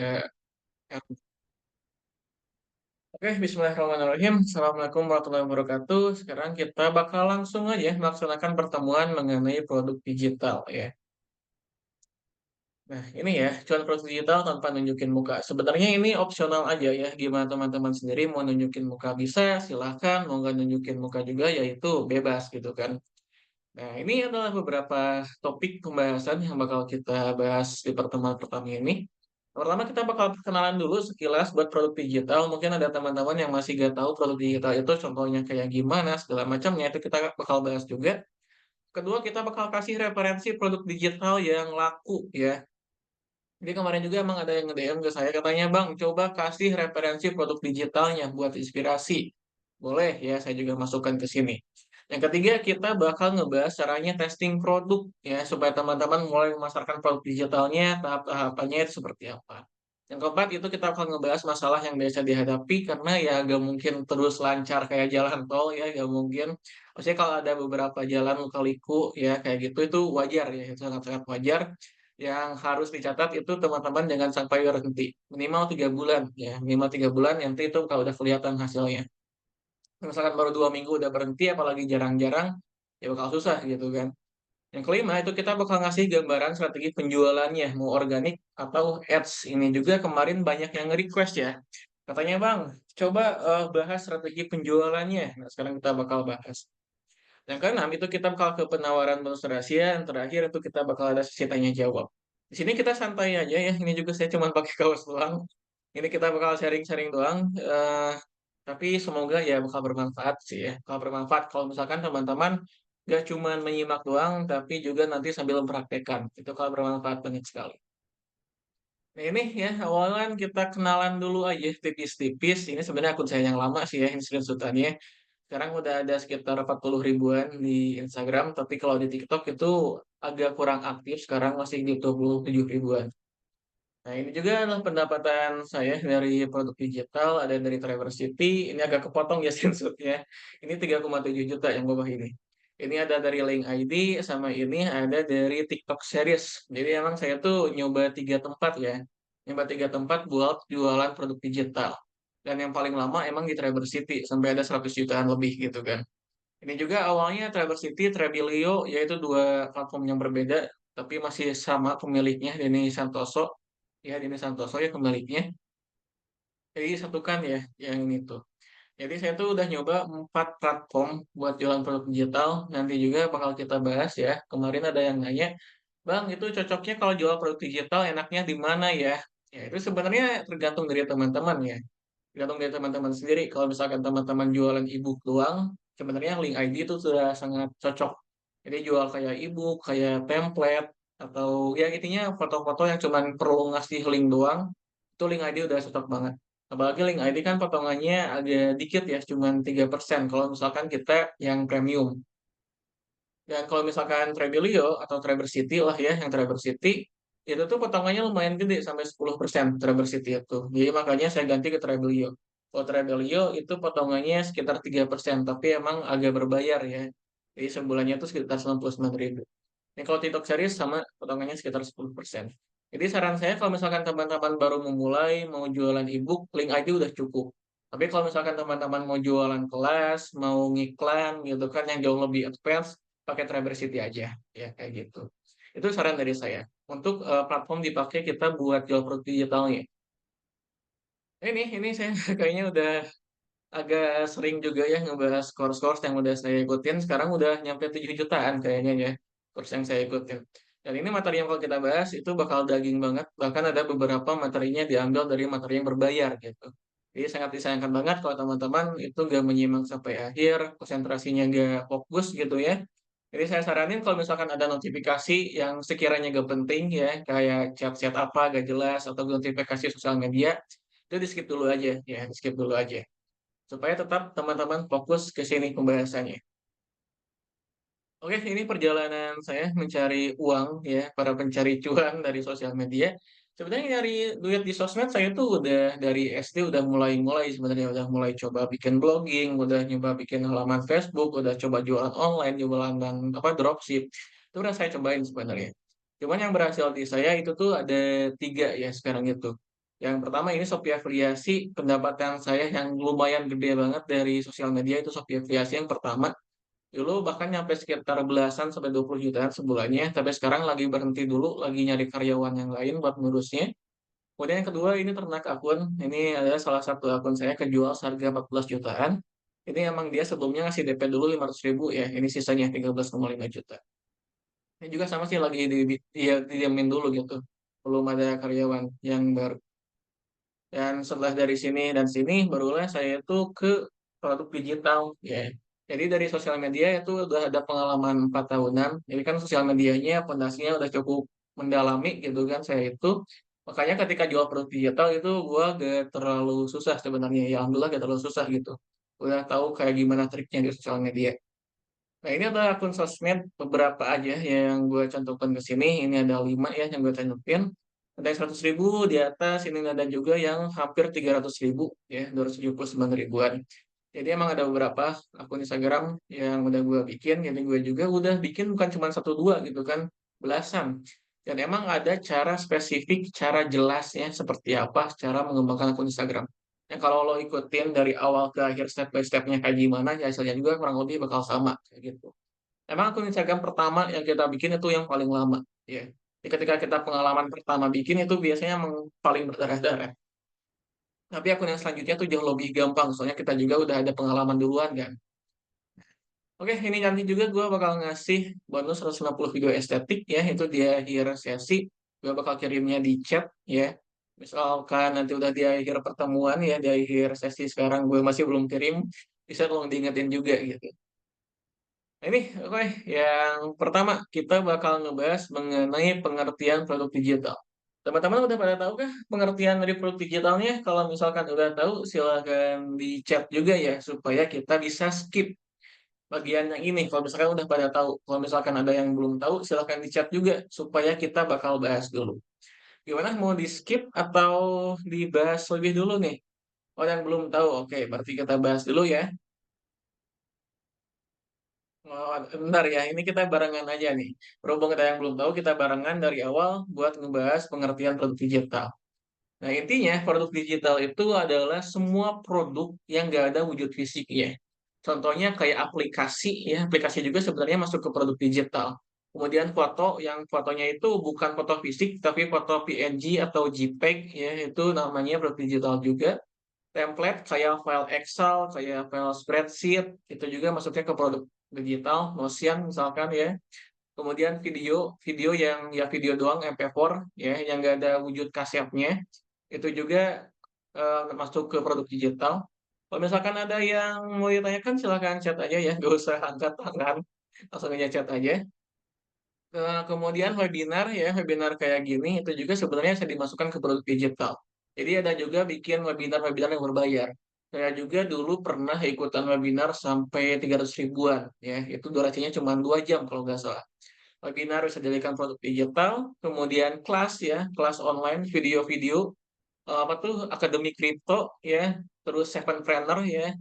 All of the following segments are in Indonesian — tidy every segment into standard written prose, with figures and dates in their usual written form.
Ya, Oke, Bismillahirrahmanirrahim. Assalamualaikum warahmatullahi wabarakatuh. Sekarang kita bakal langsung aja melaksanakan pertemuan mengenai produk digital ya. Nah, ini ya, cuan produk digital tanpa nunjukin muka. Sebenarnya ini opsional aja ya. Gimana teman-teman sendiri mau nunjukin muka bisa, silahkan. Mau nggak nunjukin muka juga, yaitu bebas gitu kan. Nah, ini adalah beberapa topik pembahasan yang bakal kita bahas di pertemuan pertama ini. Pertama kita bakal kenalan dulu sekilas buat produk digital. Mungkin ada teman-teman yang masih gak tahu produk digital itu contohnya kayak gimana, segala macamnya. Itu kita bakal bahas juga. Kedua, kita bakal kasih referensi produk digital yang laku ya. Jadi kemarin juga emang ada yang nge-DM ke saya katanya, "Bang, coba kasih referensi produk digitalnya buat inspirasi." Boleh ya, saya juga masukkan ke sini. Yang ketiga, kita bakal ngebahas caranya testing produk ya, supaya teman-teman mulai memasarkan produk digitalnya, tahap-tahapannya itu seperti apa. Yang keempat, itu kita akan ngebahas masalah yang biasa dihadapi karena ya gak mungkin terus lancar kayak jalan tol ya, gak mungkin. Maksudnya kalau ada beberapa jalan luka-liku ya kayak gitu itu wajar ya, itu sangat-sangat wajar. Yang harus dicatat itu teman-teman jangan sampai berhenti. Minimal 3 bulan ya, minimal 3 bulan nanti itu kalau udah kelihatan hasilnya. Misalkan baru 2 minggu udah berhenti, apalagi jarang-jarang, ya bakal susah gitu kan. Yang kelima itu kita bakal ngasih gambaran strategi penjualannya, mau organik atau ads. Ini juga kemarin banyak yang nge-request ya. Katanya Bang, coba bahas strategi penjualannya. Nah sekarang kita bakal bahas. Yang keenam itu kita bakal ke penawaran bonus rahasia. Yang terakhir itu kita bakal ada sesi tanya jawab. Di sini kita santai aja ya. Ini juga saya cuma pakai kaos doang. Ini kita bakal sharing-sharing doang. Tapi semoga ya bakal bermanfaat sih ya. Bakal bermanfaat kalau misalkan teman-teman gak cuma menyimak doang, tapi juga nanti sambil mempraktekkan. Itu kalau bermanfaat banget sekali. Nah ini ya, awalnya kan kita kenalan dulu aja tipis-tipis. Ini sebenarnya akun saya yang lama sih ya, ini screenshotannya. Sekarang udah ada sekitar 40 ribuan di Instagram, tapi kalau di TikTok itu agak kurang aktif. Sekarang masih di 27 ribuan. Nah, ini juga adalah pendapatan saya dari produk digital, ada dari Traver City, ini agak kepotong ya screenshotnya. Ini 3,7 juta yang bawah ini. Ini ada dari Link ID, sama ini ada dari TikTok Series. Jadi emang saya tuh nyoba 3 tempat ya. Nyoba 3 tempat buat jualan produk digital. Dan yang paling lama emang di Traver City, sampai ada 100 jutaan lebih gitu kan. Ini juga awalnya Traver City, Trebilio, yaitu dua platform yang berbeda, tapi masih sama pemiliknya, Denny Santoso. Ya, Denny Santoso ya pemiliknya. Jadi satukan ya, yang ini tuh. Jadi saya tuh udah nyoba 4 platform buat jualan produk digital. Nanti juga bakal kita bahas ya. Kemarin ada yang nanya, Bang, itu cocoknya kalau jual produk digital enaknya di mana ya? Ya, itu sebenarnya tergantung dari teman-teman ya. Tergantung dari teman-teman sendiri. Kalau misalkan teman-teman jualan e-book doang, sebenarnya link ID itu sudah sangat cocok. Jadi jual kayak e-book, kayak template, atau ya intinya foto-foto yang cuman perlu ngasih link doang, itu link ID udah cocok banget. Apalagi link ID kan potongannya agak dikit ya, cuman 3% kalau misalkan kita yang premium. Dan kalau misalkan Trebelio atau Traver City lah ya, yang Traver City, itu tuh potongannya lumayan gede, sampai 10% Traver City itu. Jadi makanya saya ganti ke Trebelio. Kalau Trebelio itu potongannya sekitar 3%, tapi emang agak berbayar ya. Jadi sebulannya itu sekitar 99 ribu. Ini kalau TikTok Series sama potongannya sekitar 10%. Jadi saran saya kalau misalkan teman-teman baru memulai, mau jualan e-book, link ID udah cukup. Tapi kalau misalkan teman-teman mau jualan kelas, mau ngiklan gitu kan yang jauh lebih advance, pakai Traver City aja ya kayak gitu. Itu saran dari saya. Untuk platform dipakai kita buat jual produk digitalnya. Ini saya kayaknya udah agak sering juga ya ngebahas course-course yang udah saya ikutin. Sekarang udah nyampe 7 jutaan kayaknya ya course yang saya ikutin. Dan ini materi yang kalau kita bahas itu bakal daging banget. Bahkan ada beberapa materinya diambil dari materi yang berbayar gitu. Jadi sangat disayangkan banget kalau teman-teman itu gak menyimak sampai akhir, konsentrasinya gak fokus gitu ya. Jadi saya saranin kalau misalkan ada notifikasi yang sekiranya gak penting ya, kayak chat-chat apa gak jelas atau notifikasi sosial media, itu di skip dulu aja ya, di skip dulu aja supaya tetap teman-teman fokus ke sini pembahasannya. Oke, ini perjalanan saya mencari uang ya, para pencari cuan dari sosial media. Sebenarnya nyari duit di sosmed saya tuh udah dari SD udah mulai-mulai sebenarnya udah mulai coba bikin blogging, udah nyoba bikin halaman Facebook, udah coba jualan online, jualan dan apa dropship. Itu udah saya cobain sebenarnya. Cuman yang berhasil di saya itu tuh ada 3 ya sekarang itu. Yang pertama ini Shopee afiliasi, pendapatan saya yang lumayan gede banget dari sosial media itu Shopee afiliasi yang pertama. Dulu bahkan nyampe sekitar belasan sampai 20 jutaan sebulannya, tapi sekarang lagi berhenti dulu, lagi nyari karyawan yang lain buat ngurusnya. Kemudian yang kedua ini ternak akun, ini adalah salah satu akun saya kejual seharga 14 jutaan. Ini emang dia sebelumnya ngasih DP dulu 500.000 ya, ini sisanya 13,5 juta. Ini juga sama sih lagi dia didiamin dulu gitu, belum ada karyawan yang baru. Dan setelah dari sini dan sini, barulah saya itu ke produk digital, ya. Jadi dari sosial media itu udah ada pengalaman 4 tahunan. Jadi kan sosial medianya pondasinya udah cukup mendalami gitu kan saya itu. Makanya ketika jual produk digital itu gua gak terlalu susah sebenarnya. Ya alhamdulillah gak terlalu susah gitu. Udah tahu kayak gimana triknya di sosial media. Nah, ini adalah akun sosmed beberapa aja yang gue cantumkan ke sini. Ini ada 5 ya yang gue cantumin. Ada yang 100.000 di atas, ini ada juga yang hampir 300.000 ya, 279 ribuan. Jadi emang ada beberapa akun Instagram yang udah gue bikin, jadi gue juga udah bikin bukan cuma satu dua gitu kan, belasan. Dan emang ada cara spesifik, cara jelasnya seperti apa cara mengembangkan akun Instagram. Yang kalau lo ikutin dari awal ke akhir step by step-nya kayak gimana, ya hasilnya juga kurang lebih bakal sama kayak gitu. Emang akun Instagram pertama yang kita bikin itu yang paling lama, ya. Jadi ketika kita pengalaman pertama bikin itu biasanya emang paling berdarah-darah. Tapi akun yang selanjutnya tuh jauh lebih gampang, soalnya kita juga udah ada pengalaman duluan kan. Oke, ini nanti juga gue bakal ngasih bonus 150 video estetik ya, itu di akhir sesi. Gue bakal kirimnya di chat ya. Misalkan nanti udah di akhir pertemuan ya, di akhir sesi sekarang gue masih belum kirim, bisa tolong diingetin juga gitu. Nah, ini oke, yang pertama kita bakal ngebahas mengenai pengertian produk digital. Teman-teman udah pada tahu kah pengertian dari produk digitalnya? Kalau misalkan udah tahu, silahkan di chat juga ya, supaya kita bisa skip bagian yang ini. Kalau misalkan udah pada tahu, kalau misalkan ada yang belum tahu, silahkan di chat juga, supaya kita bakal bahas dulu. Gimana, mau di skip atau dibahas lebih dulu nih? Oh, yang belum tahu, oke, berarti kita bahas dulu ya. Oh, bentar ya, ini kita barengan aja nih. Berhubung kita yang belum tahu, kita barengan dari awal buat ngebahas pengertian produk digital. Nah, intinya produk digital itu adalah semua produk yang nggak ada wujud fisiknya. Contohnya kayak aplikasi, ya, aplikasi juga sebenarnya masuk ke produk digital. Kemudian foto, yang fotonya itu bukan foto fisik, tapi foto PNG atau JPEG, ya, itu namanya produk digital juga. Template kayak file Excel, kayak file spreadsheet, itu juga masuknya ke produk digital, Notion misalkan ya. Kemudian video, video yang ya video doang MP4 ya, yang nggak ada wujud kasetnya, itu juga masuk ke produk digital. Kalau misalkan ada yang mau ditanyakan silahkan chat aja ya, nggak usah angkat tangan, langsung aja chat aja. Kemudian webinar ya, webinar kayak gini itu juga sebenarnya bisa dimasukkan ke produk digital. Jadi ada juga bikin webinar-webinar yang berbayar. Saya juga dulu pernah ikutan webinar sampai 300 ribuan ya, itu durasinya cuma 2 jam kalau nggak salah. Webinar bisa dijadikan produk digital, kemudian kelas ya, kelas online, video-video, apa tuh, akademi kripto ya, terus Sevenpreneur ya,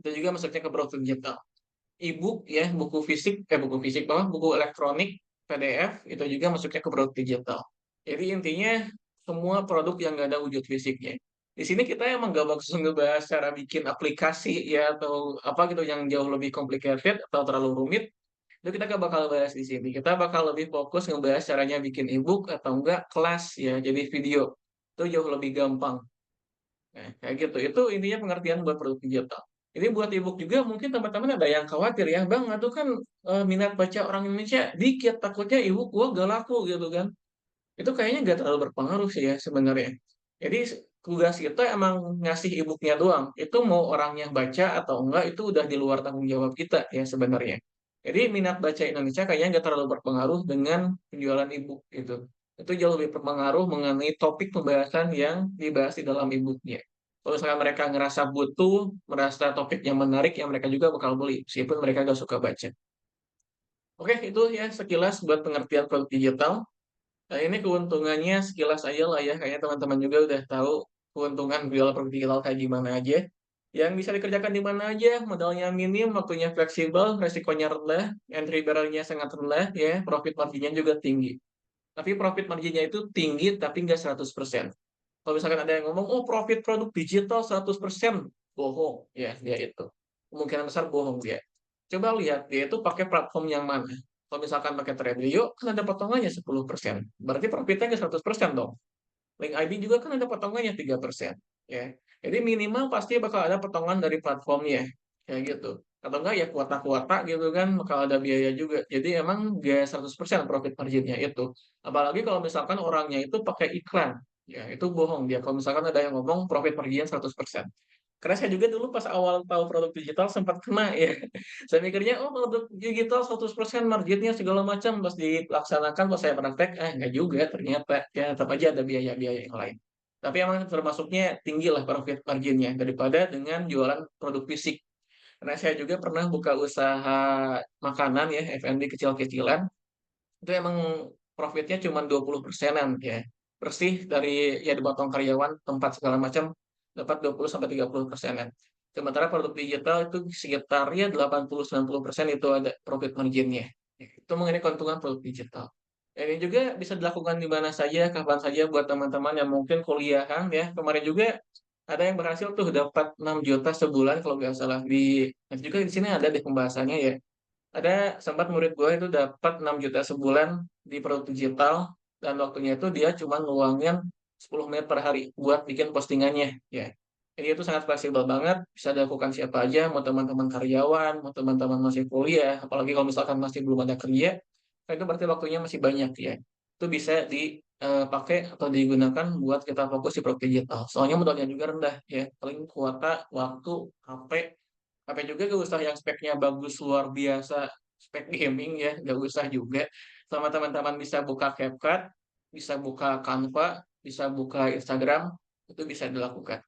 itu juga masuknya ke produk digital. E-book ya, buku fisik apa, buku elektronik, PDF, itu juga masuknya ke produk digital. Jadi intinya semua produk yang nggak ada wujud fisiknya. Di sini kita emang gak bakal ngebahas cara bikin aplikasi ya atau apa gitu yang jauh lebih complicated atau terlalu rumit. Itu kita gak bakal bahas di sini. Kita bakal lebih fokus ngebahas caranya bikin e-book atau enggak kelas ya, jadi video. Itu jauh lebih gampang. Nah, kayak gitu. Itu intinya pengertian buat produk digital. Ini buat e-book juga mungkin teman-teman ada yang khawatir ya, Bang, itu kan minat baca orang Indonesia dikit, takutnya e-book gua gak laku gitu kan. Itu kayaknya nggak terlalu berpengaruh sih ya sebenarnya. Jadi tugas kita emang ngasih e-booknya doang. Itu mau orangnya baca atau enggak itu udah di luar tanggung jawab kita ya sebenarnya. Jadi minat baca Indonesia kayaknya nggak terlalu berpengaruh dengan penjualan e-book gitu. Itu jauh lebih berpengaruh mengenai topik pembahasan yang dibahas di dalam e-booknya. Kalau misalkan mereka ngerasa butuh, merasa topiknya menarik, yang mereka juga bakal beli, meskipun mereka nggak suka baca. Oke, itu ya sekilas buat pengertian produk digital. Nah, ini keuntungannya sekilas aja lah ya. Kayaknya teman-teman juga udah tahu keuntungan jual produk digital kayak gimana aja. Yang bisa dikerjakan di mana aja, modalnya minim, waktunya fleksibel, resikonya rendah, entry barrier-nya sangat rendah, ya, profit marginnya juga tinggi. Tapi profit marginnya itu tinggi, tapi nggak 100%. Kalau misalkan ada yang ngomong, "Oh, profit produk digital 100%," bohong, ya dia itu. Kemungkinan besar bohong dia. Coba lihat dia itu pakai platform yang mana. Kalau misalkan pakai Trendyol, kan ada potongannya 10%, berarti profitnya nggak 100% dong. Link ID juga kan ada potongannya 3%, ya. Jadi minimal pasti bakal ada potongan dari platformnya, kayak gitu. Atau enggak ya kuota-kuota gitu kan, bakal ada biaya juga. Jadi emang nggak 100% profit marginnya itu. Apalagi kalau misalkan orangnya itu pakai iklan, ya itu bohong dia kalau misalkan ada yang ngomong profit margin 100%. Karena saya juga dulu pas awal tahu produk digital sempat kena ya. Saya mikirnya, "Oh, produk digital 100% marginnya segala macam," pas dilaksanakan, pas saya praktek, enggak juga ternyata, ya tetap aja ada biaya-biaya yang lain. Tapi emang termasuknya tinggi lah profit marginnya daripada dengan jualan produk fisik. Karena saya juga pernah buka usaha makanan ya, F&B kecil-kecilan, itu emang profitnya cuma 20%-an ya, bersih dari ya dipotong karyawan, tempat segala macam, dapat 20 sampai 30%-an. Sementara produk digital itu sekitar ya 80-90% itu ada profit margin-nya. Itu mengenai keuntungan produk digital. Ini juga bisa dilakukan di mana saja, kapan saja buat teman-teman yang mungkin kuliahan ya. Kemarin juga ada yang berhasil tuh dapat 6 juta sebulan kalau nggak salah nanti juga di sini ada deh pembahasannya ya. Ada sempat murid gue itu dapat 6 juta sebulan di produk digital dan waktunya itu dia cuma ngeluangin 10 menit per hari buat bikin postingannya, ya. Jadi itu sangat fleksibel banget, bisa dilakukan siapa aja, mau teman-teman karyawan, mau teman-teman masih kuliah, apalagi kalau misalkan masih belum ada kerja, kan itu berarti waktunya masih banyak ya. Itu bisa dipakai atau digunakan buat kita fokus di produk digital. Soalnya modalnya juga rendah ya, paling kuota, waktu, HP, HP juga gak usah yang speknya bagus luar biasa, spek gaming ya, gak usah juga. Sama teman-teman bisa buka CapCut, bisa buka Canva, bisa buka Instagram, itu bisa dilakukan.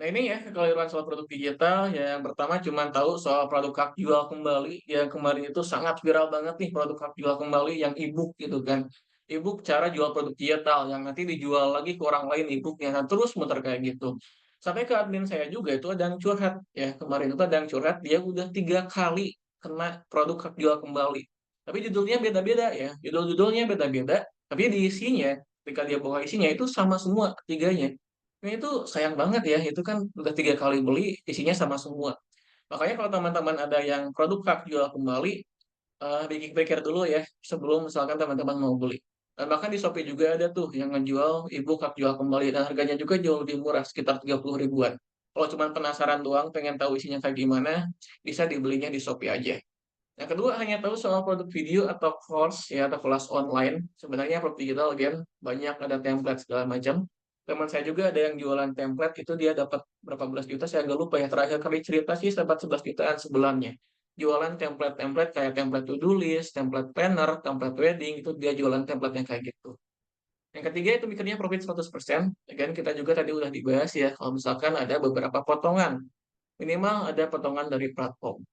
Nah ini ya kekeliruan soal produk digital, ya yang pertama cuma tahu soal produk hak jual kembali, yang kemarin itu sangat viral banget nih produk hak jual kembali yang e-book gitu kan. E-book cara jual produk digital yang nanti dijual lagi ke orang lain e-booknya, kan terus muter kayak gitu. Sampai ke admin saya juga itu ada yang curhat, ya kemarin itu ada yang curhat dia udah 3 kali kena produk hak jual kembali. Tapi judulnya beda-beda ya, judul-judulnya beda-beda, tapi di isinya, ketika dia buka isinya itu sama semua ketiganya. Nah itu sayang banget ya, itu kan udah 3 kali beli, isinya sama semua. Makanya kalau teman-teman ada yang produk hak jual kembali, pikir-pikir dulu ya, sebelum misalkan teman-teman mau beli. Dan bahkan di Shopee juga ada tuh yang ngejual e-book hak jual kembali, dan harganya juga jauh lebih murah, sekitar 30 ribuan. Kalau cuma penasaran doang, pengen tahu isinya kayak gimana, bisa dibelinya di Shopee aja. Yang kedua, hanya tahu soal produk video atau course ya, atau kelas online. Sebenarnya produk digital again banyak ada template segala macam. Teman saya juga ada yang jualan template itu dia dapat berapa belas juta saya agak lupa ya. Terakhir kali cerita sih dapat 11 jutaan sebulannya. Jualan template-template kayak template to-do list, template planner, template wedding itu dia jualan template yang kayak gitu. Yang ketiga itu mikirnya profit 100%. Again kita juga tadi udah dibahas ya kalau misalkan ada beberapa potongan. Minimal ada potongan dari platform.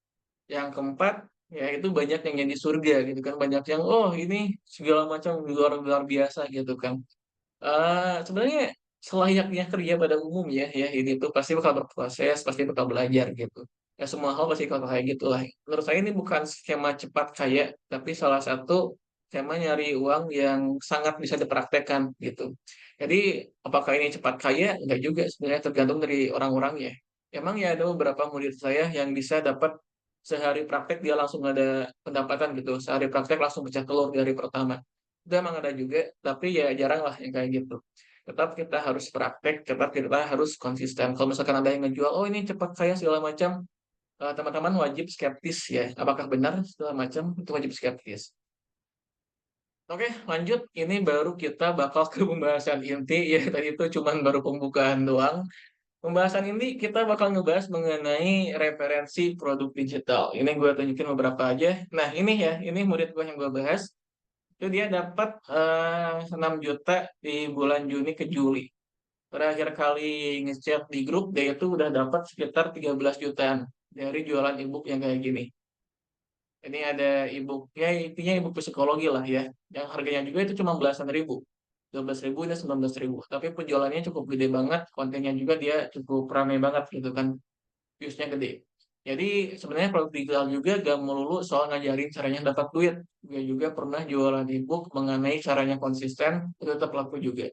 Yang keempat, ya itu banyak yang jadi surga gitu kan, banyak yang, "Oh ini segala macam luar luar biasa," gitu kan. Sebenarnya selayaknya kerja pada umumnya ya, ini tuh pasti bakal berproses, pasti bakal belajar gitu. Ya semua hal pasti bakal kayak gitulah. Menurut saya ini bukan skema cepat kaya, tapi salah satu skema nyari uang yang sangat bisa dipraktekkan gitu. Jadi apakah ini cepat kaya? Enggak juga sebenarnya tergantung dari orang-orangnya. Emang ya ada beberapa murid saya yang bisa dapat sehari praktek dia langsung ada pendapatan gitu, sehari praktek langsung pecah telur di hari pertama. Itu emang ada juga, tapi ya jarang lah yang kayak gitu. Tetap kita harus praktek, tetap kita harus konsisten. Kalau misalkan ada yang ngejual, "Oh ini cepat kaya," segala macam, teman-teman wajib skeptis ya. Apakah benar segala macam, itu wajib skeptis. Oke, lanjut. Ini baru kita bakal ke pembahasan inti ya. Tadi itu cuman baru pembukaan doang. Pembahasan ini kita bakal ngebahas mengenai referensi produk digital. Ini gue tunjukin beberapa aja. Nah, ini ya, ini murid gue yang gue bahas. Itu dia dapat 6 juta di bulan Juni ke Juli. Terakhir kali ngechat di grup, dia itu udah dapat sekitar 13 jutaan dari jualan e-book yang kayak gini. Ini ada e-book-nya, intinya e-book psikologi lah ya. Yang harganya juga itu cuma belasan ribu. 12 ribu ini 19 ribu. Tapi penjualannya cukup gede banget, kontennya juga dia cukup ramai banget gitu kan, views-nya gede. Jadi sebenarnya produk digital juga gak melulu soal ngajarin caranya dapat duit. Dia juga pernah jualan e-book mengenai caranya konsisten, itu tetap laku juga.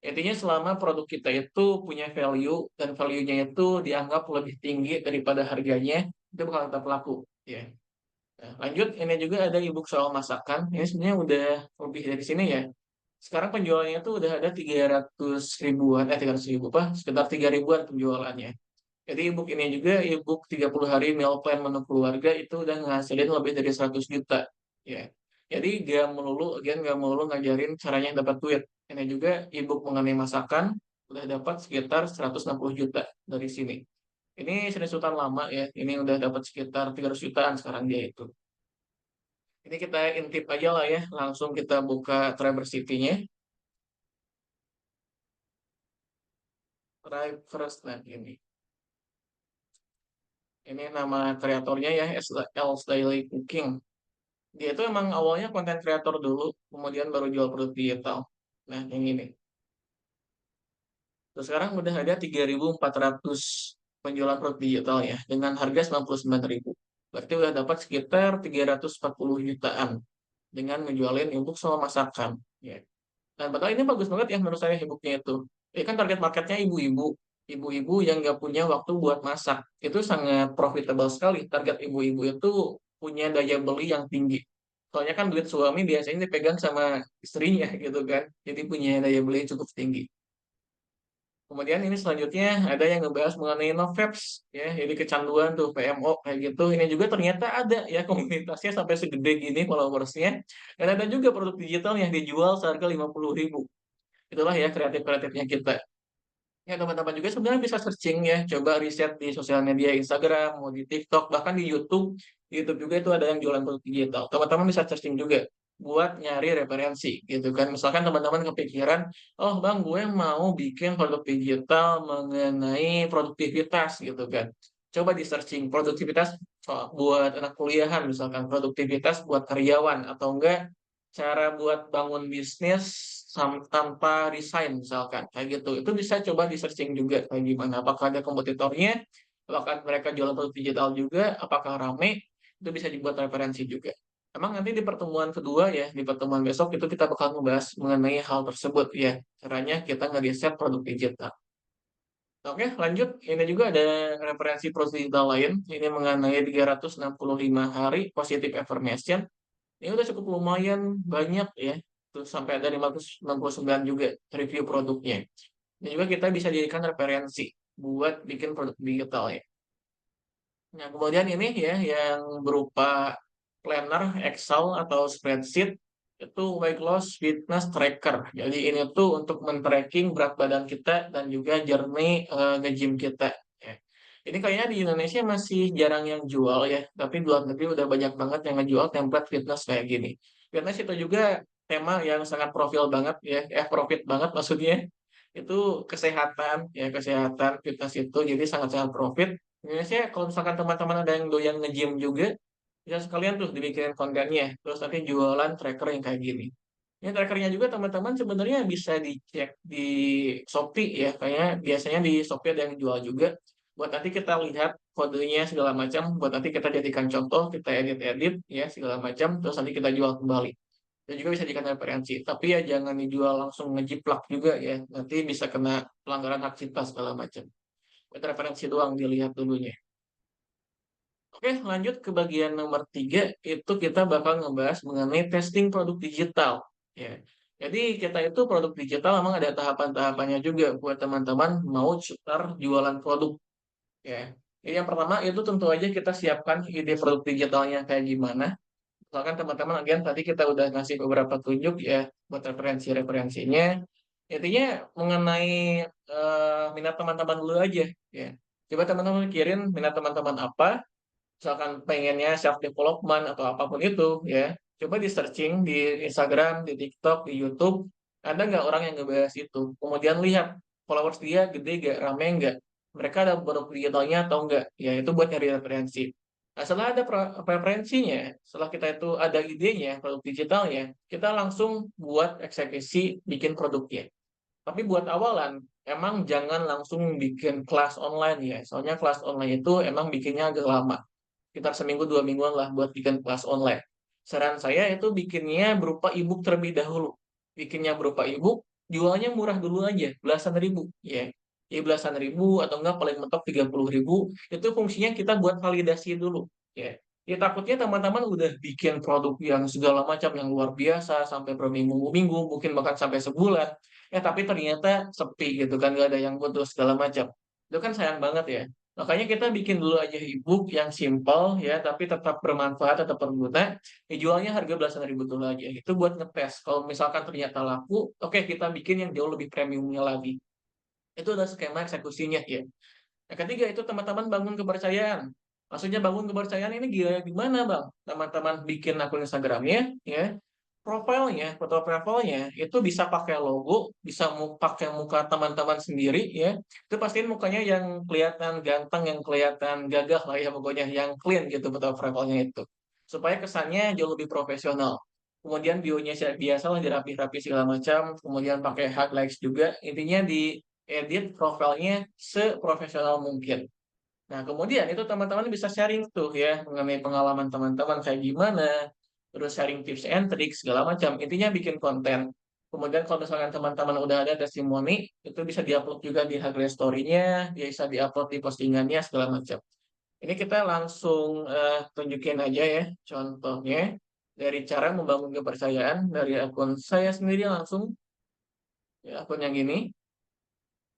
Intinya selama produk kita itu punya value dan value-nya itu dianggap lebih tinggi daripada harganya, itu bakal tetap laku, ya. Nah, lanjut, ini juga ada e-book soal masakan. Ini sebenarnya udah lebih dari sini ya. Sekarang penjualannya tuh udah ada 300 ribuan, 300 ribu apa, sekitar 3 ribuan penjualannya. Jadi e-book ini juga, e-book 30 hari meal plan menu keluarga itu udah ngasilin lebih dari 100 juta. Ya. Jadi gak melulu ngajarin caranya dapat duit. Ini juga e-book mengenai masakan udah dapat sekitar 160 juta dari sini. Ini screenshotan lama ya. Ini udah dapat sekitar 300 jutaan sekarang dia itu. Ini kita intip aja lah ya. Langsung kita buka Triversity-nya. Try first nah ini. Ini nama kreatornya ya, Else Daily Cooking. Dia itu emang awalnya konten kreator dulu, kemudian baru jual produk digital. Nah, yang ini. Terus sekarang udah ada 3.400 penjualan produk digital ya, dengan harga 99.000. Berarti udah dapat sekitar 340 jutaan dengan ngejualin e-book soal masakan. Ya. Dan padahal ini bagus banget ya menurut saya e-booknya itu. Ini kan target marketnya ibu-ibu. Ibu-ibu yang nggak punya waktu buat masak. Itu sangat profitable sekali. Target ibu-ibu itu punya daya beli yang tinggi. Soalnya kan duit suami biasanya dipegang sama istrinya gitu kan. Jadi punya daya beli yang cukup tinggi. Kemudian ini selanjutnya ada yang ngebahas mengenai NoVapes ya, jadi kecanduan tuh PMO kayak gitu. Ini juga ternyata ada ya komunitasnya sampai segede gini followersnya. Dan ada juga produk digital yang dijual seharga 50.000. Itulah ya kreatif-kreatifnya kita. Ya, teman-teman juga sebenarnya bisa searching ya, coba riset di sosial media Instagram, mau di TikTok, bahkan di YouTube. Di YouTube juga itu ada yang jualan produk digital. Teman-teman bisa searching juga buat nyari referensi gitu kan. Misalkan teman-teman kepikiran, oh bang, gue mau bikin produk digital mengenai produktivitas gitu kan. Coba di searching produktivitas buat anak kuliahan, misalkan produktivitas buat karyawan, atau enggak cara buat bangun bisnis tanpa resign misalkan kayak gitu, itu bisa coba di searching juga kayak gimana, apakah ada kompetitornya, apakah mereka jualan produk digital juga, apakah rame, itu bisa dibuat referensi juga. Emang nanti di pertemuan kedua ya, di pertemuan besok itu kita bakal membahas mengenai hal tersebut ya, caranya kita ngeriset produk digital. Oke, lanjut. Ini juga ada referensi produk digital lain. Ini mengenai 365 hari positive affirmation. Ini udah cukup lumayan banyak ya. Terus sampai ada 569 juga review produknya. Ini juga kita bisa jadikan referensi buat bikin produk digital ya. Nah, kemudian ini ya yang berupa planner, Excel atau spreadsheet itu weight loss fitness tracker. Jadi ini tuh untuk men-tracking berat badan kita dan juga journey nge-gym kita. Ya. Ini kayaknya di Indonesia masih jarang yang jual ya, tapi di luar negeri udah banyak banget yang ngejual template fitness kayak gini. Fitness itu juga tema yang sangat profil banget ya, profit banget maksudnya. Itu kesehatan ya, kesehatan fitness itu jadi sangat-sangat profit. Indonesia kalau misalkan teman-teman ada yang doyan nge-gym juga, bisa sekalian tuh dibikin kontennya, terus nanti jualan tracker yang kayak gini. Ini trackernya juga teman-teman sebenarnya bisa dicek di Shopee ya, kayaknya biasanya di Shopee ada yang jual juga. Buat nanti kita lihat kodenya segala macam, buat nanti kita jadikan contoh, kita edit-edit ya segala macam, terus nanti kita jual kembali. Dan juga bisa dijadikan referensi, tapi ya jangan dijual langsung ngejiplak juga ya, nanti bisa kena pelanggaran hak cipta segala macam. Buat referensi doang dilihat dulunya. Oke, lanjut ke bagian nomor 3, itu kita bakal ngebahas mengenai testing produk digital. Ya. Jadi kita itu produk digital memang ada tahapan-tahapannya juga buat teman-teman mau start jualan produk. Ya. Jadi yang pertama itu tentu aja kita siapkan ide produk digitalnya kayak gimana. Misalkan teman-teman again tadi kita udah ngasih beberapa tunjuk ya buat referensi-referensinya. Intinya mengenai minat teman-teman dulu aja ya. Coba teman-teman mikirin minat teman-teman apa, misalkan pengennya self development atau apapun itu ya, coba di searching di Instagram, di TikTok, di YouTube, ada nggak orang yang ngebahas itu, kemudian lihat followers dia gede nggak, rame nggak, mereka ada produk digitalnya atau enggak, ya itu buat nyari referensi. Nah, setelah ada preferensinya, setelah kita itu ada idenya produk digitalnya, kita langsung buat eksekusi bikin produknya. Tapi buat awalan, emang jangan langsung bikin kelas online ya. Soalnya kelas online itu emang bikinnya agak lama. Sekitar seminggu, 2 mingguan lah buat bikin kelas online. Saran saya itu bikinnya berupa e-book terlebih dahulu. Bikinnya berupa e-book, jualnya murah dulu aja, belasan ribu, ya. Jadi belasan ribu atau enggak paling mentok 30.000, itu fungsinya kita buat validasi dulu, ya. Ya takutnya teman-teman udah bikin produk yang segala macam yang luar biasa sampai berminggu-minggu, mungkin bahkan sampai sebulan, tapi ternyata sepi gitu kan, nggak ada yang butuh segala macam. Itu kan sayang banget ya. Makanya kita bikin dulu aja ebook yang simple ya, tapi tetap bermanfaat, tetap berguna. Dijualnya harga belasan ribu dulu aja. Itu buat ngetes. Kalau misalkan ternyata laku, oke kita bikin yang jauh lebih premiumnya lagi. Itu udah skema eksekusinya ya. Yang ketiga itu teman-teman bangun kepercayaan. Maksudnya bangun kepercayaan ini gimana bang? Teman-teman bikin akun Instagramnya, ya, profilnya, foto profilnya itu bisa pakai logo, bisa pakai muka teman-teman sendiri, ya. Itu pastiin mukanya yang kelihatan ganteng, yang kelihatan gagah lah ya pokoknya, yang clean gitu foto profilnya itu, supaya kesannya jauh lebih profesional. Kemudian bionya biasalah dirapi-rapi segala macam, kemudian pakai highlights juga. Intinya di edit profilnya seprofesional mungkin. Nah, kemudian itu teman-teman bisa sharing tuh ya mengenai pengalaman teman-teman kayak gimana, terus sharing tips and tricks segala macam. Intinya bikin konten. Kemudian kalau misalkan teman-teman udah ada testimoni, itu bisa diupload juga di Hagle Story-nya, bisa diupload di postingannya segala macam. Ini kita langsung tunjukin aja ya contohnya dari cara membangun kepercayaan dari akun saya sendiri langsung, ya, akun yang ini.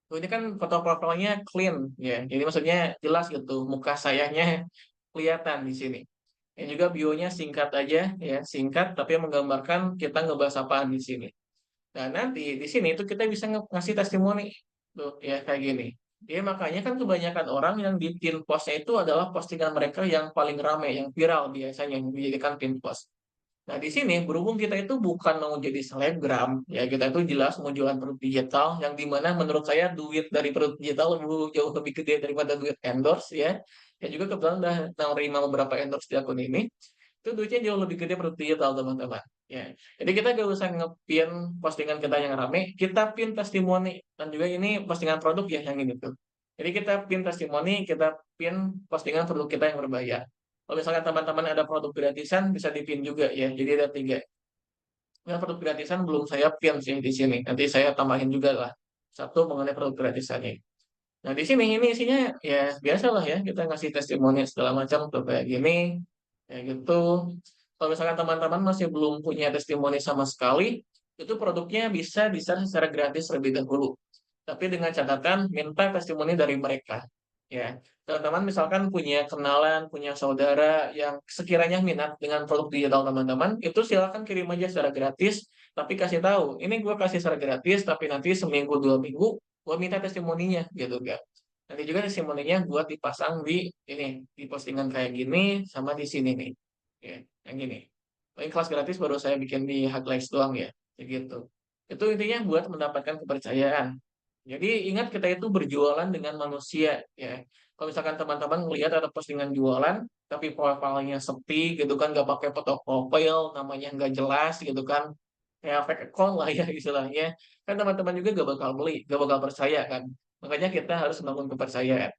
Tuh, ini kan foto profilnya clean ya. Jadi maksudnya jelas gitu, muka sayanya kelihatan di sini. Yang juga bionya singkat aja ya, singkat tapi menggambarkan kita ngebahas apaan di sini. Nah, nanti di sini itu kita bisa ngasih testimoni tuh ya kayak gini. Ya makanya kan kebanyakan orang yang di pin postnya itu adalah postingan mereka yang paling ramai, yang viral biasanya yang dijadikan pin post. Nah, di sini berhubung kita itu bukan mau jadi selebgram, ya kita itu jelas mau jualan produk digital yang dimana menurut saya duit dari produk digital jauh lebih gede daripada duit endorse ya. Ya juga kebetulan udah nerima beberapa endorse di akun ini, itu duitnya jauh lebih gede produk digital teman-teman. Ya, jadi kita gak usah ngepin postingan kita yang rame, kita pin testimoni dan juga ini postingan produk ya yang ini tuh. Jadi kita pin testimoni, kita pin postingan produk kita yang berbayar. Kalau misalkan teman-teman ada produk gratisan, bisa dipin juga ya. Jadi ada tiga. Yang produk gratisan belum saya pin sih di sini. Nanti saya tambahin juga lah. Satu mengenai produk gratisannya. Nah di sini ini isinya ya biasa lah ya. Kita ngasih testimoni segala macam tuh kayak gini. Kayak gitu. Kalau misalkan teman-teman masih belum punya testimoni sama sekali, itu produknya bisa di-share secara gratis terlebih dahulu. Tapi dengan catatan minta testimoni dari mereka. Ya, teman-teman misalkan punya kenalan, punya saudara yang sekiranya minat dengan produk digital teman-teman, itu silakan kirim aja secara gratis, tapi kasih tahu, ini gue kasih secara gratis, tapi nanti seminggu 2 minggu, gue minta testimoninya, gitu kan. Nanti juga testimoninya buat dipasang di ini, di postingan kayak gini, sama di sini nih, ya, yang gini. Paling kelas gratis baru saya bikin di Hacklights doang ya, kayak gitu. Itu intinya buat mendapatkan kepercayaan. Jadi ingat kita itu berjualan dengan manusia ya. Kalau misalkan teman-teman melihat ada postingan jualan, tapi profilnya sepi gitu kan, nggak pakai foto profil, namanya nggak jelas gitu kan, kayak fake account lah ya istilahnya, kan teman-teman juga nggak bakal beli, nggak bakal percaya kan. Makanya kita harus membangun kepercayaan.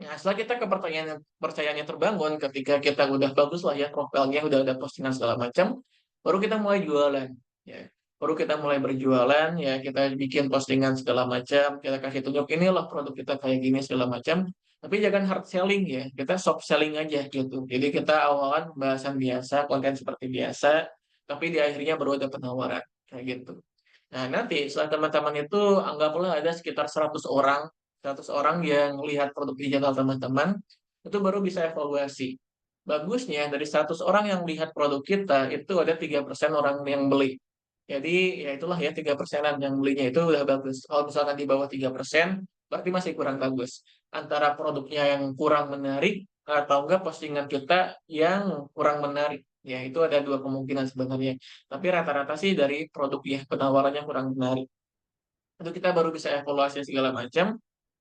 Nah, setelah kita kepercayaannya terbangun, ketika kita udah bagus lah ya profilnya, udah ada postingan segala macam, baru kita mulai jualan. Ya. Baru kita mulai berjualan, ya kita bikin postingan segala macam, kita kasih tunjuk inilah produk kita kayak gini segala macam. Tapi jangan hard selling ya, kita soft selling aja gitu. Jadi kita awalan pembahasan biasa, konten seperti biasa, tapi di akhirnya baru ada penawaran kayak gitu. Nah, nanti setelah teman-teman itu anggaplah ada sekitar 100 orang yang lihat produk digital teman-teman, itu baru bisa evaluasi. Bagusnya dari 100 orang yang lihat produk kita, itu ada 3% orang yang beli. Jadi ya itulah ya 3%-an yang belinya itu udah bagus. Kalau misalkan di bawah 3%, berarti masih kurang bagus. Antara produknya yang kurang menarik, atau enggak postingan kita yang kurang menarik. Ya, itu ada dua kemungkinan sebenarnya. Tapi rata-rata sih dari produk ya penawarannya kurang menarik. Itu kita baru bisa evaluasi segala macam.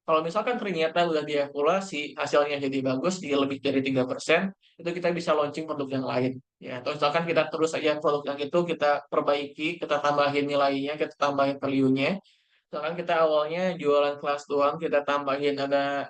Kalau misalkan ternyata udah dievaluasi, hasilnya jadi bagus, di lebih dari 3%, itu kita bisa launching produk yang lain. Ya, atau misalkan kita terus aja produk yang itu kita perbaiki, kita tambahin nilainya, kita tambahin value-nya. Misalkan kita awalnya jualan kelas doang, kita tambahin ada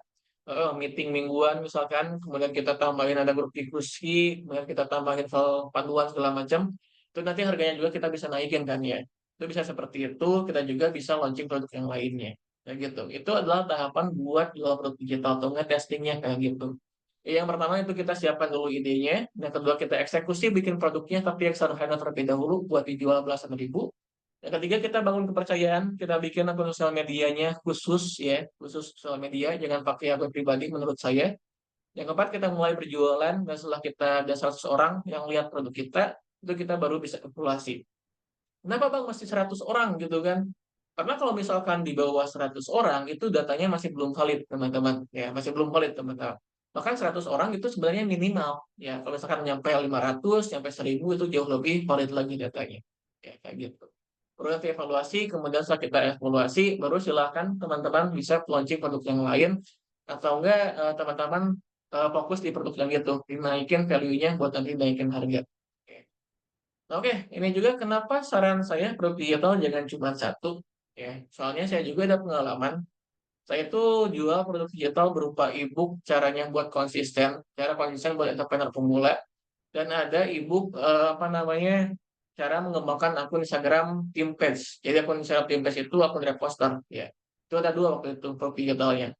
meeting mingguan misalkan, kemudian kita tambahin ada grup diskusi, kemudian kita tambahin file panduan segala macam, itu nanti harganya juga kita bisa naikin kan ya. Itu bisa seperti itu, kita juga bisa launching produk yang lainnya, kayak gitu. Itu adalah tahapan buat jual produk digital atau enggak testing-nya kayak gitu. Yang pertama itu kita siapkan dulu idenya, yang kedua kita eksekusi bikin produknya tapi yang sederhana terlebih dahulu buat dijual belasan ribu. Yang ketiga kita bangun kepercayaan, kita bikin akun sosial medianya khusus ya, khusus sosial media, jangan pakai akun pribadi menurut saya. Yang keempat kita mulai berjualan dan setelah kita ada 100 orang yang lihat produk kita, itu kita baru bisa evaluasi. Kenapa Bang masih 100 orang gitu kan? Karena kalau misalkan di bawah 100 orang itu datanya masih belum valid teman-teman, ya masih belum valid teman-teman. Bahkan 100 orang itu sebenarnya minimal, ya kalau misalkan nyampe 500, nyampe 1000 itu jauh lebih valid lagi datanya. Ya kayak gitu. Perlu evaluasi, kemudian setelah kita evaluasi, baru silakan teman-teman bisa launching produk yang lain atau enggak teman-teman fokus di produk yang itu, dinaikin value-nya buat nanti naikin harga. Oke. Oke, ini juga kenapa saran saya produk digital jangan cuma satu, ya. Soalnya saya juga ada pengalaman. Saya itu jual produk digital berupa e-book, caranya buat konsisten, cara konsisten buat entrepreneur pemula, dan ada e-book apa namanya, cara mengembangkan akun Instagram team page. Jadi akun Instagram team page itu akun reposter, ya. Itu ada dua waktu itu produk digitalnya.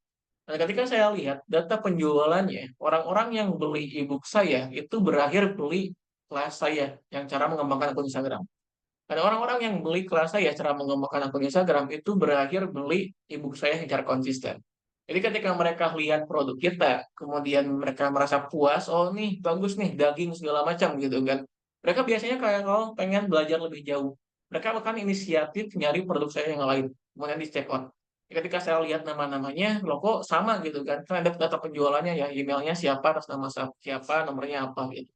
Nah, ketika saya lihat data penjualannya, orang-orang yang beli e-book saya itu berakhir beli kelas saya yang cara mengembangkan akun Instagram. Ada orang-orang yang beli kelas saya cara mengembangkan akun Instagram itu berakhir beli e-book saya secara konsisten. Jadi ketika mereka lihat produk kita, kemudian mereka merasa puas, oh nih bagus nih daging segala macam gitu kan. Mereka biasanya kayak kalau pengen belajar lebih jauh. Mereka akan inisiatif nyari produk saya yang lain, kemudian di check out. Ketika saya lihat nama-namanya, loh kok sama gitu kan. Kan ada data penjualannya ya, emailnya siapa, atas nama siapa, nomornya apa gitu.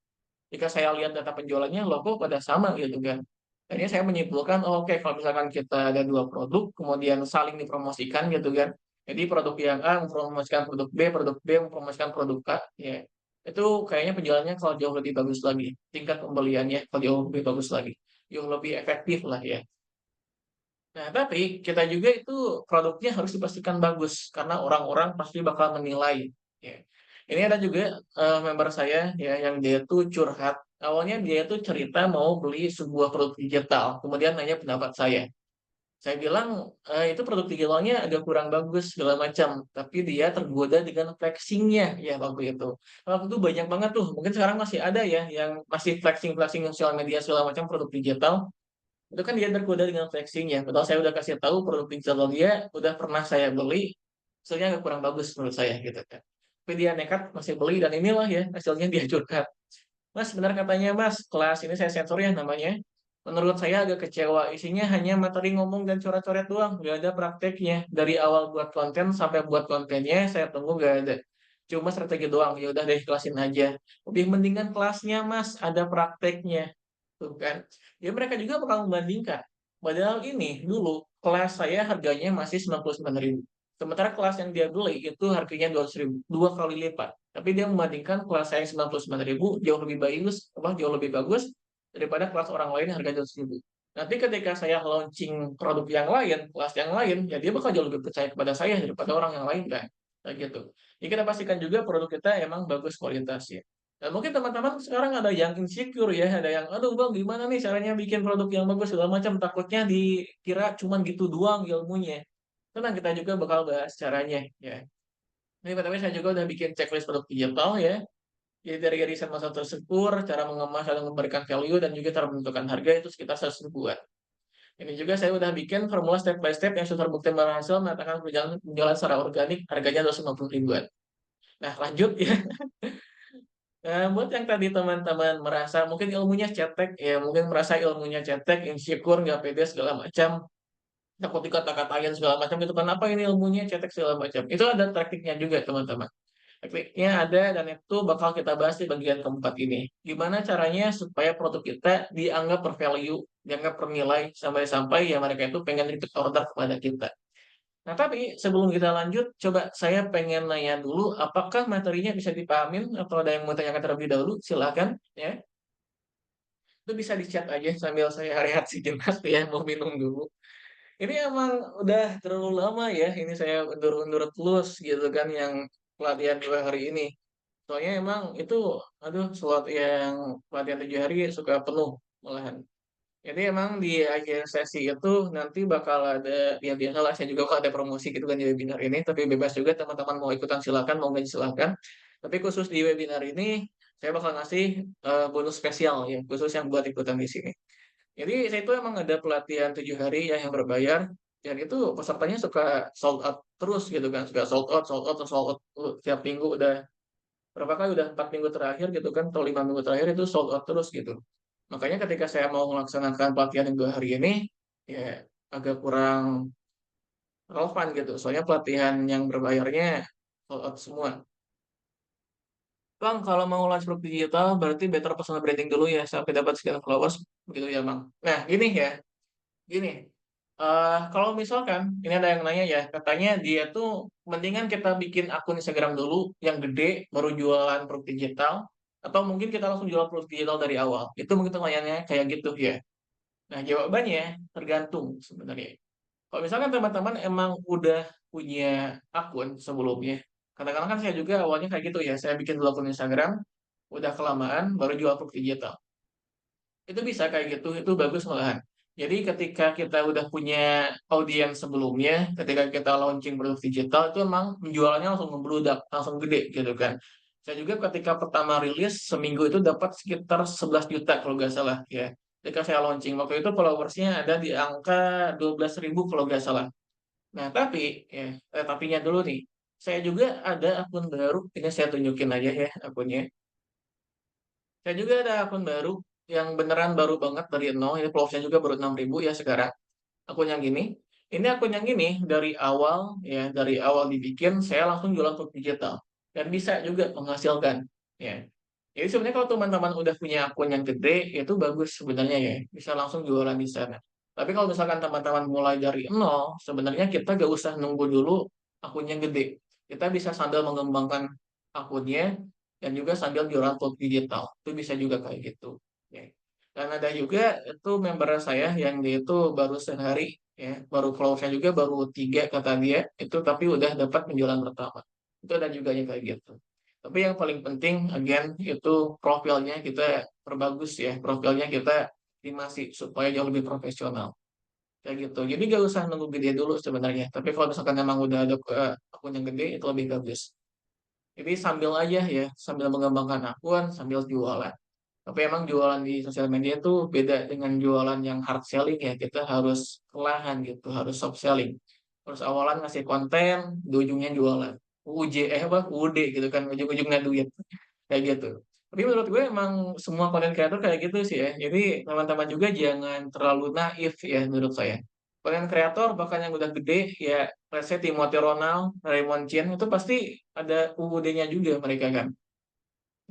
Jika saya lihat data penjualannya, loh kok pada sama gitu kan. Akhirnya saya menyimpulkan, oh, oke kalau misalkan kita ada dua produk, kemudian saling dipromosikan gitu kan. Jadi produk yang A mempromosikan produk B mempromosikan produk A, ya. Itu kayaknya penjualannya kalau jauh lebih bagus lagi. Tingkat pembeliannya kalau jauh lebih bagus lagi. Jauh lebih efektif lah ya. Nah, tapi kita juga itu produknya harus dipastikan bagus karena orang-orang pasti bakal menilai. Ya. Ini ada juga member saya ya yang dia tuh curhat. Awalnya dia tuh cerita mau beli sebuah produk digital, kemudian nanya pendapat saya. Saya bilang itu produk digitalnya agak kurang bagus segala macam, tapi dia tergoda dengan flexingnya ya waktu itu. Waktu itu banyak banget tuh, mungkin sekarang masih ada ya yang masih flexing-flexing sosial media segala macam produk digital. Itu kan dia tergoda dengan flexing-nya, padahal saya udah kasih tahu produk digital dia udah pernah saya beli, hasilnya agak kurang bagus menurut saya gitu kan. Tapi dia nekat masih beli dan inilah ya hasilnya dia curhat. Mas, benar katanya Mas, kelas ini saya sensor ya namanya. Menurut saya agak kecewa, isinya hanya materi ngomong dan coret-coret doang, nggak ada prakteknya. Dari awal buat konten sampai buat kontennya, saya tunggu nggak ada. Cuma strategi doang, ya udah deh kelasin aja. Lebih mendingan kelasnya Mas, ada prakteknya. Tuh kan. Ya mereka juga bakal membandingkan. Padahal ini dulu kelas saya harganya masih 99.000. Sementara kelas yang dia beli itu harganya 200.000, dua kali lipat. Tapi dia membandingkan kelas saya yang 99.000 jauh lebih bagus, jauh lebih bagus daripada kelas orang lain yang harganya 200.000. Nanti ketika saya launching produk yang lain, kelas yang lain, ya dia bakal jauh lebih percaya kepada saya daripada orang yang lain kan. Kayak gitu. Jadi kita pastikan juga produk kita emang bagus kualitasnya. Dan mungkin teman-teman sekarang ada yang insecure ya, ada yang, aduh bang gimana nih caranya bikin produk yang bagus segala macam, takutnya dikira cuman gitu doang ilmunya. Tenang, kita juga bakal bahas caranya ya. Ini pertama saya juga udah bikin checklist produk digital ya. Jadi dari irisan masa tersebut, cara mengemas dan memberikan value, dan juga cara menentukan harga itu sekitar 100 ribuan. Ini juga saya udah bikin formula step by step yang sudah terbukti berhasil mengatakan berjalan secara organik, harganya 250 ribuan. Nah lanjut ya. Buat yang tadi teman-teman merasa mungkin ilmunya cetek, ya mungkin merasa ilmunya cetek, insecure, nggak pede segala macam, takut dikata-katain segala macam gitu. Kenapa ini ilmunya cetek segala macam? Itu ada tekniknya juga teman-teman. Tekniknya ada dan itu bakal kita bahas di bagian keempat ini. Gimana caranya supaya produk kita dianggap per-value, dianggap per-nilai, sampai-sampai ya mereka itu pengen repeat order kepada kita. Nah, tapi sebelum kita lanjut, coba saya pengen nanya dulu, apakah materinya bisa dipahamin atau ada yang mau tanyakan terlebih dahulu? Silakan, ya. Itu bisa di-chat aja sambil saya rehat sejenak ya, mau minum dulu. Ini emang udah terlalu lama ya, ini saya undur-undur terus gitu kan yang pelatihan 2 hari ini. Soalnya emang itu, aduh, slot yang pelatihan 7 hari suka penuh malahan. Jadi emang di akhir sesi itu nanti bakal ada, ya biasalah saya juga kalau ada promosi gitu kan di webinar ini, tapi bebas juga teman-teman mau ikutan silakan, mau nggak silakan. Tapi khusus di webinar ini saya bakal ngasih bonus spesial ya, khusus yang buat ikutan di sini. Jadi saya itu emang ada pelatihan 7 hari ya yang berbayar, dan itu pesertanya suka sold out terus gitu kan, suka sold out, terus sold out tiap minggu udah berapa kali, udah 4 minggu terakhir gitu kan, atau 5 minggu terakhir itu sold out terus gitu. Makanya ketika saya mau melaksanakan pelatihan yang 2 hari ini, ya agak kurang relevan gitu. Soalnya pelatihan yang berbayarnya sold out semua. Bang, kalau mau launch produk digital, berarti better personal branding dulu ya, sampai dapat sekian followers, begitu ya Bang. Nah, gini ya, gini. Kalau misalkan, ini ada yang nanya ya, katanya dia tuh mendingan kita bikin akun Instagram dulu yang gede, baru jualan produk digital, atau mungkin kita langsung jual produk digital dari awal. Itu mungkin pertanyaannya kayak gitu ya. Nah, jawabannya tergantung sebenarnya. Kalau misalkan teman-teman emang udah punya akun sebelumnya, kadang-kadang kan saya juga awalnya kayak gitu ya, saya bikin dulu akun Instagram, udah kelamaan, baru jual produk digital. Itu bisa kayak gitu, itu bagus malahan. Jadi ketika kita udah punya audiens sebelumnya, ketika kita launching produk digital, itu emang penjualannya langsung membludak, langsung gede gitu kan. Saya juga ketika pertama rilis, seminggu itu dapat sekitar 11 juta kalau nggak salah ya. Ketika saya launching, waktu itu followersnya ada di angka 12.000 kalau nggak salah. Nah, tapi, ya, tapinya dulu nih. Saya juga ada akun baru, ini saya tunjukin aja ya akunnya. Saya juga ada akun baru yang beneran baru banget dari nol. Ini followersnya juga baru 6.000 ya sekarang. Akun yang gini. Ini akun yang gini dari awal ya, dari awal dibikin saya langsung jualan untuk digital dan bisa juga menghasilkan ya. Jadi sebenarnya kalau teman-teman udah punya akun yang gede itu bagus sebenarnya ya, bisa langsung jualan di sana. Tapi kalau misalkan teman-teman mulai dari nol, sebenarnya kita gak usah nunggu dulu akunnya gede. Kita bisa sambil mengembangkan akunnya dan juga sambil jualan produk digital. Itu bisa juga kayak gitu. Ya. Dan ada juga itu member saya yang dia itu baru sehari ya, baru followersnya juga baru 3 kata dia, itu tapi udah dapat penjualan pertama. Itu ada juga yang kayak gitu. Tapi yang paling penting, again, itu profilnya kita perbagus ya. Profilnya kita optimasi supaya jauh lebih profesional. Kayak gitu. Jadi gak usah nunggu gede dulu sebenarnya. Tapi kalau misalkan memang udah ada akun yang gede, itu lebih bagus. Jadi sambil aja ya, sambil mengembangkan akun, sambil jualan. Tapi emang jualan di sosial media itu beda dengan jualan yang hard selling ya. Kita harus perlahan gitu, harus soft selling. Terus awalan ngasih konten, di ujungnya jualan. apa, UD gitu kan, ujung-ujungnya duit. Kayak gitu. Tapi menurut gue emang semua konten kreator kayak gitu sih ya. Jadi teman-teman juga jangan terlalu naif ya menurut saya. Konten kreator bahkan yang udah gede ya, let's say Timothy Ronald, Raymond Chin itu pasti ada UUD-nya juga mereka kan.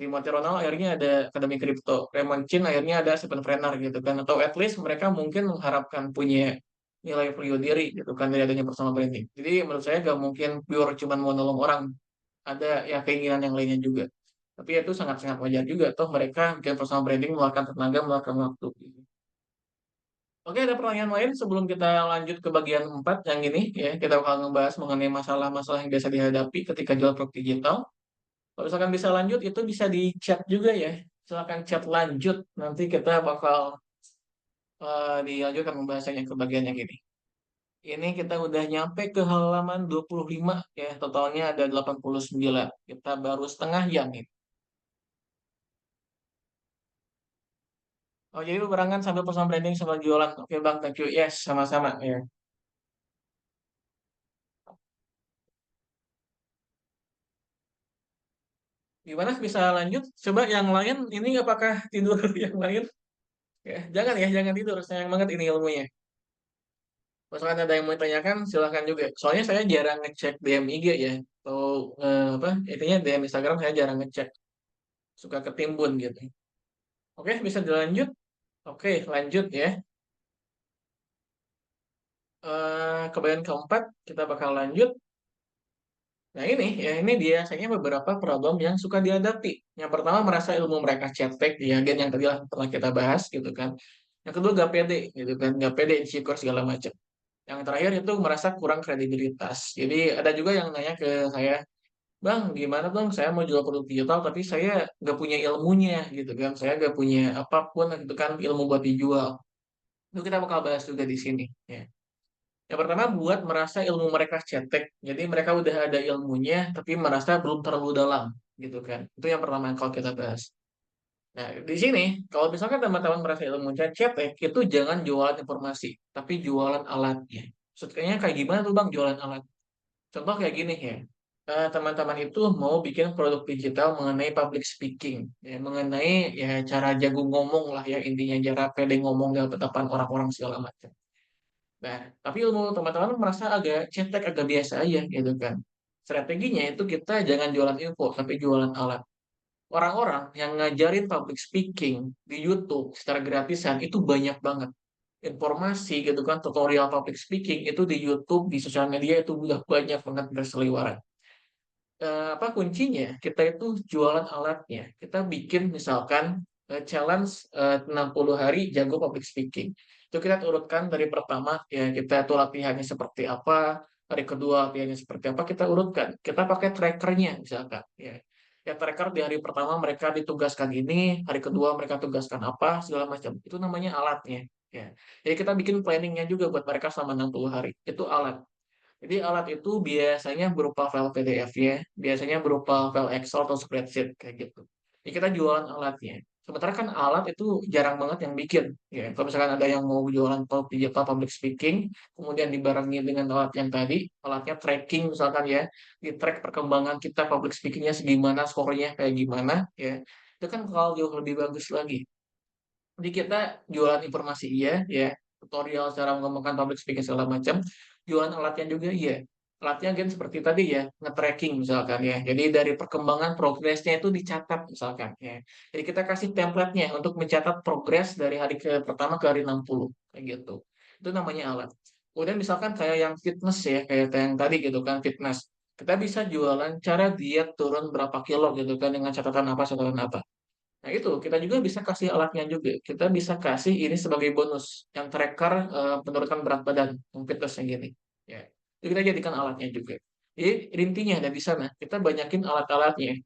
Timothy Ronald akhirnya ada Akademi Kripto, Raymond Chin akhirnya ada Sevenpreneur gitu kan. Atau at least mereka mungkin mengharapkan punya nilai value diri gitu kan dari adanya personal branding. Jadi menurut saya gak mungkin pure cuman mau nolong orang, ada ya keinginan yang lainnya juga. Tapi itu sangat-sangat wajar juga, toh mereka bikin personal branding mengeluarkan tenaga, mengeluarkan waktu. Oke, ada pertanyaan lain sebelum kita lanjut ke bagian 4 yang ini ya, kita bakal ngebahas mengenai masalah-masalah yang biasa dihadapi ketika jual produk digital. Kalau misalkan bisa lanjut, itu bisa di chat juga ya. Silakan chat lanjut, nanti kita bakal dilanjutkan pembahasannya ke bagian yang ini. Ini kita udah nyampe ke halaman 25 ya, totalnya ada 89. Kita baru setengah jam ini. Oh, jadi bebarengan sambil personal branding sama jualan. Oke, Bang, thank you. Yes, sama-sama ya. Gimana bisa lanjut? Coba yang lain, ini apakah tidur yang lain? Ya, jangan tidur. Sayang banget ini ilmunya. Misalkan ada yang mau ditanyakan, silahkan juga. Soalnya saya jarang ngecek DM IG ya. Atau apa, intinya DM Instagram saya jarang ngecek. Suka ketimbun gitu. Oke, bisa dilanjut. Oke, lanjut ya. Ke bagian keempat, kita bakal lanjut. Nah ini ya, ini biasanya beberapa problem yang suka dihadapi. Yang pertama merasa ilmu mereka cetek, ya gen yang tadi lah pernah kita bahas gitu kan. Yang kedua gak pede gitu kan, gak pede, insecure segala macam. Yang terakhir itu merasa kurang kredibilitas. Jadi ada juga yang nanya ke saya, Bang, gimana dong saya mau jual produk digital tapi saya gak punya ilmunya gitu kan. Saya gak punya apapun gitu kan ilmu buat dijual. Itu kita bakal bahas juga di sini, ya. Yang pertama buat merasa ilmu mereka cetek, jadi mereka udah ada ilmunya, tapi merasa belum terlalu dalam, gitu kan. Itu yang pertama yang kalau kita bahas. Nah, di sini, kalau misalkan teman-teman merasa ilmunya cetek, itu jangan jualan informasi, tapi jualan alatnya. Maksudnya kayak gimana tuh Bang jualan alat? Contoh kayak gini ya, teman-teman itu mau bikin produk digital mengenai public speaking, ya, mengenai ya cara jago ngomong lah ya intinya cara pede ngomong di depan orang-orang segala macam. Nah, tapi ilmu teman-teman merasa agak cetek, agak biasa aja gitu kan. Strateginya itu kita jangan jualan info, tapi jualan alat. Orang-orang yang ngajarin public speaking di YouTube secara gratisan itu banyak banget. Informasi gitu kan, tutorial public speaking itu di YouTube, di sosial media itu udah banyak banget berseliweran. Apa kuncinya? Kita itu jualan alatnya. Kita bikin misalkan challenge 60 hari jago public speaking. Itu kita urutkan dari pertama ya kita tuh latihannya seperti apa, hari kedua latihannya seperti apa kita urutkan. Kita pakai trackernya misalkan ya. Ya tracker di hari pertama mereka ditugaskan ini, hari kedua mereka tugaskan apa segala macam. Itu namanya alatnya ya. Jadi kita bikin planningnya juga buat mereka selama 60 hari. Itu alat. Jadi alat itu biasanya berupa file PDF ya, biasanya berupa file Excel atau spreadsheet kayak gitu. Jadi kita jualan alatnya. Sementara kan alat itu jarang banget yang bikin. Ya, kalau misalkan ada yang mau jualan digital public speaking, kemudian dibarengi dengan alat yang tadi, alatnya tracking misalkan ya, di track perkembangan kita public speakingnya segimana, skornya kayak gimana, ya, itu kan kalau jauh lebih bagus lagi. Jadi kita jualan informasi iya, ya, tutorial cara mengembangkan public speaking segala macam, jualan alatnya juga iya. Alatnya kan seperti tadi ya, nge-tracking misalkan ya. Jadi dari perkembangan progresnya itu dicatat misalkan ya. Jadi kita kasih template-nya untuk mencatat progres dari hari ke pertama ke hari 60 kayak gitu. Itu namanya alat. Kemudian misalkan kayak yang fitness ya, kayak yang tadi gitu kan fitness. Kita bisa jualan cara diet turun berapa kilo gitu kan dengan catatan apa. Nah, itu kita juga bisa kasih alatnya juga. Kita bisa kasih ini sebagai bonus yang tracker penurunkan berat badan, yang fitness yang gini. Ya. Itu kita jadikan alatnya juga. Jadi intinya ada di sana. Kita banyakin alat-alatnya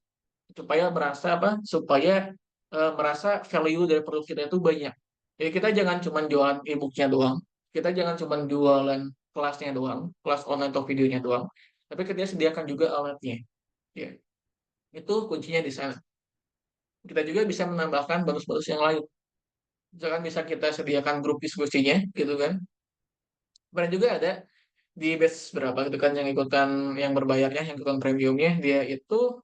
supaya merasa apa? Supaya merasa value dari produk kita itu banyak. Jadi kita jangan cuma jualan e-booknya doang. Kita jangan cuma jualan kelasnya doang, kelas online atau videonya doang. Tapi kita sediakan juga alatnya. Ya. Itu kuncinya di sana. Kita juga bisa menambahkan bonus-bonus yang lain. Misalkan bisa kita sediakan grup diskusinya gitu kan. Kemudian juga ada di batch berapa gitu kan yang ikutan yang berbayarnya, yang ikutan premiumnya, dia itu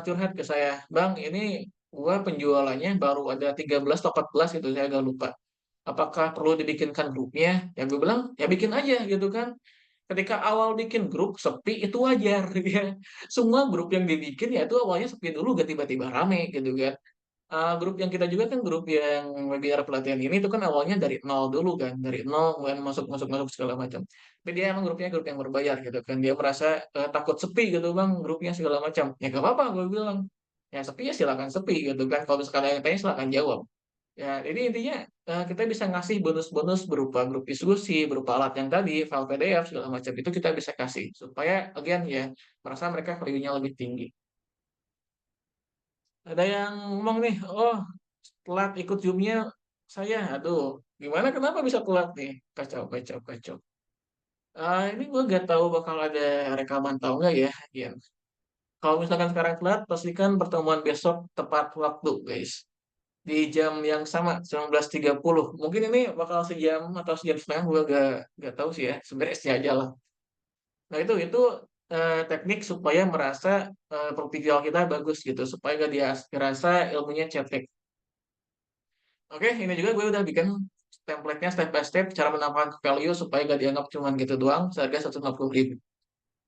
curhat ke saya, "Bang, ini gua penjualannya baru ada 13 atau 14 gitu, saya agak lupa. Apakah perlu dibikinkan grupnya?" Ya gue bilang, "Ya bikin aja," gitu kan. Ketika awal bikin grup sepi itu wajar ya. Semua grup yang dibikin ya itu awalnya sepi dulu, gak tiba-tiba rame gitu kan. Grup yang kita juga kan grup yang webinar pelatihan ini itu kan awalnya dari nol dulu kan, dari nol kemudian masuk masuk masuk segala macam. Tapi dia emang grupnya grup yang berbayar gitu kan, dia merasa takut sepi gitu bang grupnya segala macam. Ya gak apa-apa gue bilang, ya sepi ya silakan sepi gitu kan. Kalau misalkan ada yang tanya silakan jawab. Ya jadi intinya kita bisa ngasih bonus-bonus berupa grup diskusi, berupa alat yang tadi, file PDF segala macam itu kita bisa kasih supaya again ya merasa mereka value-nya lebih tinggi. Ada yang ngomong nih, oh telat ikut Zoom-nya saya. Aduh, gimana kenapa bisa telat nih? Kacau, kacau, kacau. Ini gue gak tahu bakal ada rekaman tahu nggak ya, Ian. Kalau misalkan sekarang telat, pastikan pertemuan besok tepat waktu, guys. Di jam yang sama, 19.30. Mungkin ini bakal sejam atau sejam setengah, gue gak tahu sih ya. Sebenarnya aja lah. Nah itu teknik supaya merasa proposal kita bagus gitu, supaya gak dia dirasa ilmunya cetek. Oke, ini juga gue udah bikin template-nya step by step cara menambahkan value supaya gak dianggap cuman gitu doang seharga 150.000.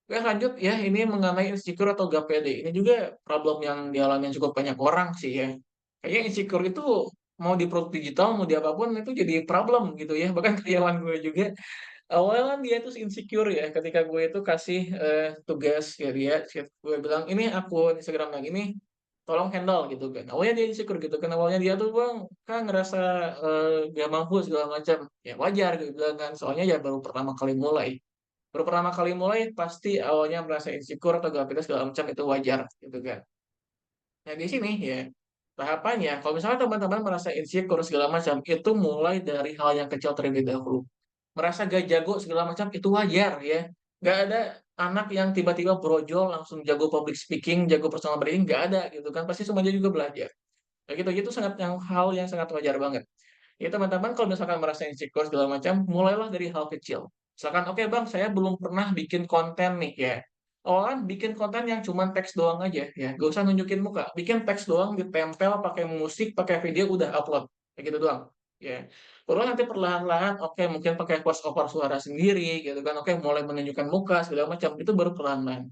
Oke, lanjut ya, ini mengenai insecure atau gak pede. Ini juga problem yang dialami cukup banyak orang sih ya. Kayaknya insecure itu mau di produk digital, mau di apapun itu jadi problem gitu ya. Bahkan karyawan gue juga awalnya kan dia tuh insecure ya ketika gue itu kasih tugas ya dia, gue bilang ini akun Instagram yang ini tolong handle gitu kan. Awalnya dia insecure gitu kan. Awalnya dia tuh bang kan ngerasa gak mampu segala macam. Ya wajar gitu bilang kan. Soalnya ya baru pertama kali mulai. Baru pertama kali mulai pasti awalnya merasa insecure atau gak pede segala macam itu wajar gitu kan. Nah di sini ya Tahapannya, kalau misalnya teman-teman merasa insecure segala macam, itu mulai dari hal yang kecil terlebih dahulu. Merasa gak jago segala macam itu wajar ya. Gak ada anak yang tiba-tiba brojol langsung jago public speaking, jago personal branding, gak ada gitu kan. Pasti semuanya juga belajar. Kayak gitu-gitu sangat hal yang sangat wajar banget. Ya teman-teman kalau misalkan merasa insecure segala macam, mulailah dari hal kecil. Misalkan, oke bang, saya belum pernah bikin konten nih ya. Awalan bikin konten yang cuman teks doang aja ya, gak usah nunjukin muka. Bikin teks doang, ditempel, pakai musik, pakai video, udah upload. Kayak gitu doang. Ya. Baru nanti perlahan-lahan, oke mungkin pakai voice over suara sendiri gitu kan. Oke mulai menunjukkan muka segala macam, itu baru perlahan-lahan.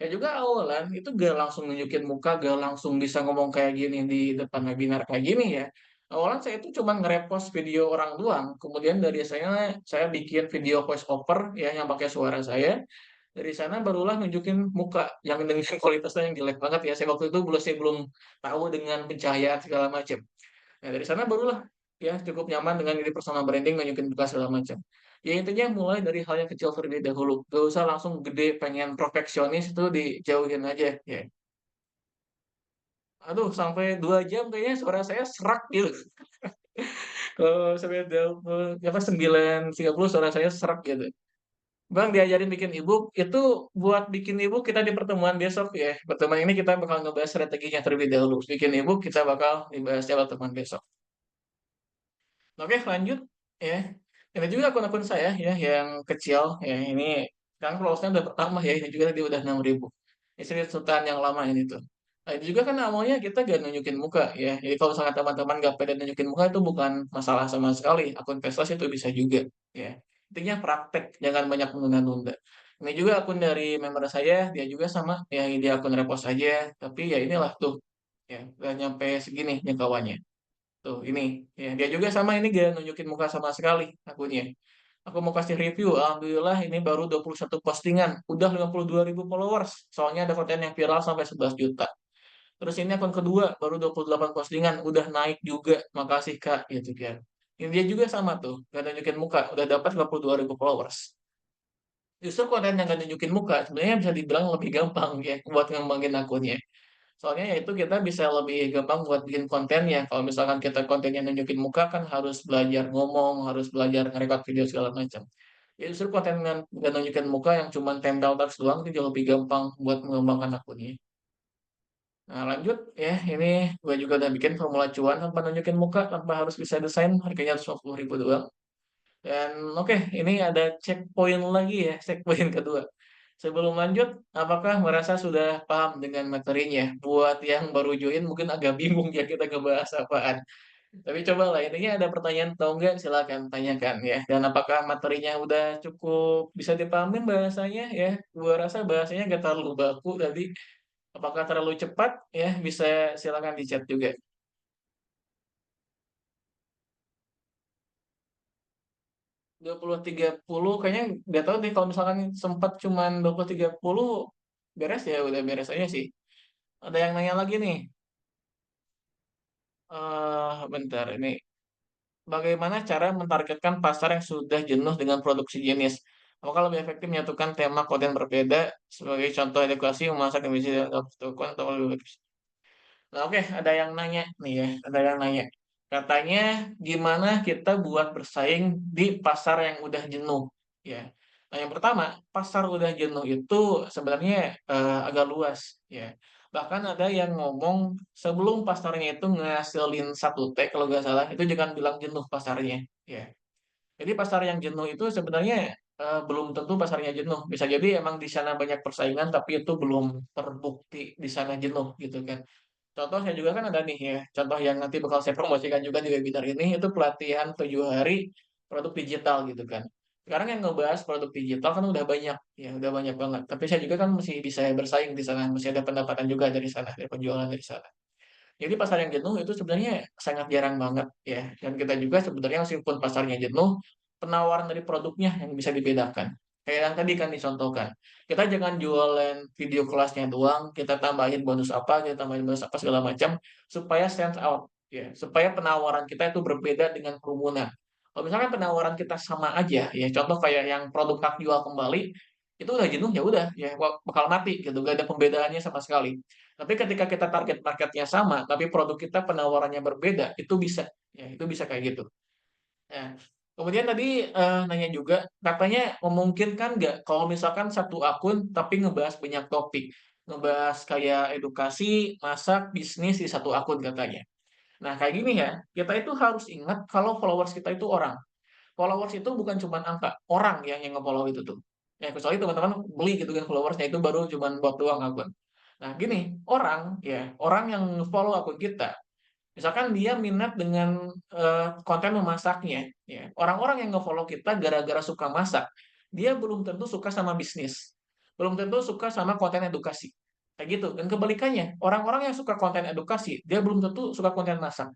Ya juga awalan itu gak langsung nunjukin muka, gak langsung bisa ngomong kayak gini di depan webinar kayak gini ya. Awalan saya itu cuma nge-repost video orang doang, kemudian dari saya bikin video voice over ya yang pakai suara saya. Dari sana barulah nunjukin muka yang dengan kualitasnya yang jelek banget ya. Saya belum tahu dengan pencahayaan segala macam. Nah, dari sana barulah ya cukup nyaman dengan ini personal branding, nunjukin muka segala macam. Ya intinya mulai dari hal yang kecil terlebih dahulu. Gak usah langsung gede pengen perfeksionis itu dijauhin aja ya. Aduh, sampai 2 jam kayaknya suara saya serak gitu. Kalau sampai 9.30 suara saya serak gitu. Bang, diajarin bikin ebook, itu buat bikin ebook kita di pertemuan besok ya. Pertemuan ini kita bakal ngebahas strateginya terlebih dahulu. Bikin ebook kita bakal dibahas di pertemuan besok. Oke, lanjut ya. Ini juga akun-akun saya ya yang kecil ya. Ini kan followersnya udah pertama ya. Ini juga dia udah 6.000. Ini sultan yang lama ini tuh. Nah, itu juga kan awalnya kita gak nunjukin muka ya. Jadi kalau misalnya teman-teman gak pede nunjukin muka itu bukan masalah sama sekali. Akun investasi itu bisa juga ya. Intinya praktek, jangan banyak menunda-nunda. Ini juga akun dari member saya, dia juga sama ya, dia akun repost aja. Tapi ya inilah tuh ya, udah nyampe segini jangkauannya. Tuh, ini. Ya, dia juga sama ini gak nunjukin muka sama sekali akunnya. Aku mau kasih review, alhamdulillah ini baru 21 postingan, udah 52.000 followers. Soalnya ada konten yang viral sampai 11 juta. Terus ini akun kedua, baru 28 postingan, udah naik juga. Makasih Kak, gitu kan. Ini dia juga sama tuh, gak nunjukin muka, udah dapat 52.000 followers. Justru konten yang gak nunjukin muka, sebenarnya bisa dibilang lebih gampang ya, buat ngembangin akunnya. Soalnya ya itu kita bisa lebih gampang buat bikin konten ya. Kalau misalkan kita kontennya nunjukin muka kan harus belajar ngomong, harus belajar ngerekord video segala macam. Ya justru konten yang nggak nunjukin muka yang cuma tempel teks doang itu jauh lebih gampang buat mengembangkan akunnya. Nah lanjut ya, ini gue juga udah bikin formula cuan tanpa nunjukin muka, tanpa harus bisa desain, harganya 150.000 doang. Dan oke, ini ada checkpoint lagi ya, checkpoint kedua. Sebelum lanjut, apakah merasa sudah paham dengan materinya? Buat yang baru join mungkin agak bingung ya kita ngebahas apaan. Tapi cobalah, intinya ada pertanyaan atau enggak silakan tanyakan ya. Dan apakah materinya udah cukup bisa dipahamin bahasanya ya? Gua rasa bahasanya nggak terlalu baku tadi. Apakah terlalu cepat ya? Bisa silakan di chat juga. 20.30 kayaknya nggak tahu deh kalau misalkan sempat cuman 20.30 beres ya udah beres aja sih. Ada yang nanya lagi nih. Bentar ini. Bagaimana cara mentargetkan pasar yang sudah jenuh dengan produksi jenis? Apakah lebih efektif menyatukan tema konten berbeda sebagai contoh edukasi memasak yang bisa dilakukan atau lebih baik? Nah, oke, ada yang nanya nih ya, ada yang nanya. Katanya gimana kita buat bersaing di pasar yang udah jenuh, ya. Nah, yang pertama, pasar udah jenuh itu sebenarnya agak luas, ya. Bahkan ada yang ngomong sebelum pasarnya itu ngasilin 1 T kalau nggak salah, itu jangan bilang jenuh pasarnya, ya. Jadi pasar yang jenuh itu sebenarnya belum tentu pasarnya jenuh. Bisa jadi emang di sana banyak persaingan, tapi itu belum terbukti di sana jenuh gitu kan. Contohnya juga kan ada nih ya, contoh yang nanti bakal saya promosikan juga di webinar ini, itu pelatihan 7 hari produk digital gitu kan. Sekarang yang ngebahas produk digital kan udah banyak, ya udah banyak banget. Tapi saya juga kan masih bisa bersaing di sana, masih ada pendapatan juga dari sana, dari penjualan dari sana. Jadi pasar yang jenuh itu sebenarnya sangat jarang banget ya. Dan kita juga sebenarnya meskipun pasarnya jenuh, penawaran dari produknya yang bisa dibedakan. Kayak yang tadi kan dicontohkan. Kita jangan jualan video kelasnya doang, kita tambahin bonus apa, kita tambahin bonus apa segala macam supaya stand out ya, supaya penawaran kita itu berbeda dengan kerumunan. Kalau misalkan penawaran kita sama aja ya, contoh kayak yang produk hak jual kembali, itu udah jenuh ya udah ya bakal mati gitu, gak ada pembedaannya sama sekali. Tapi ketika kita target marketnya sama, tapi produk kita penawarannya berbeda, itu bisa, ya itu bisa kayak gitu. Nah, kemudian tadi nanya juga, katanya memungkinkan nggak kalau misalkan satu akun tapi ngebahas banyak topik, ngebahas kayak edukasi, masak, bisnis di satu akun katanya. Nah, kayak gini ya, kita itu harus ingat kalau followers kita itu orang. Followers itu bukan cuma angka, orang yang nge-follow itu tuh. Ya, kecuali teman-teman beli gitu kan followersnya itu baru cuma buat doang akun. Nah, gini, orang ya, orang yang follow akun kita, misalkan dia minat dengan konten memasaknya, ya. Orang-orang yang nge-follow kita gara-gara suka masak, dia belum tentu suka sama bisnis, belum tentu suka sama konten edukasi. Kayak gitu. Dan kebalikannya, orang-orang yang suka konten edukasi, dia belum tentu suka konten masak.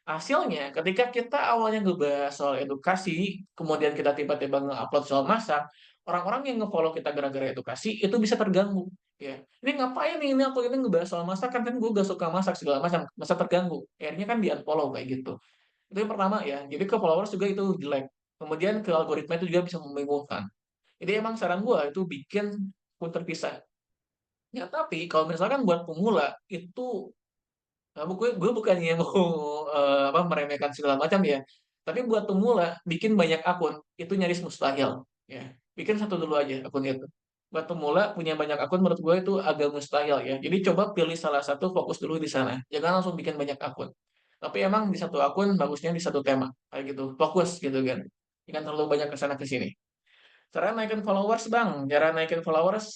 Hasilnya, ketika kita awalnya ngebahas soal edukasi, kemudian kita tiba-tiba nge-upload soal masak, orang-orang yang nge-follow kita gara-gara edukasi, itu bisa terganggu. Ya, ini ngapain nih, ini aku ini ngebahas soal masak, kan gue gak suka masak, segala macam, masa terganggu. Akhirnya kan di-unfollow kayak gitu. Itu yang pertama ya, jadi ke followers juga itu jelek. Kemudian ke algoritma itu juga bisa membingungkan. Jadi emang saran gue itu bikin akun terpisah. Ya, tapi kalau misalkan buat pemula, itu nah, gue bukannya mau apa meremehkan segala macam ya. Tapi buat pemula bikin banyak akun itu nyaris mustahil. Ya, bikin satu dulu aja akun itu. Buat pemula punya banyak akun menurut gue itu agak mustahil ya. Jadi coba pilih salah satu fokus dulu di sana. Jangan langsung bikin banyak akun. Tapi emang di satu akun bagusnya di satu tema kayak gitu. Fokus gitu kan. Jangan terlalu banyak ke sana ke sini. Cara naikin followers, Bang. Cara naikin followers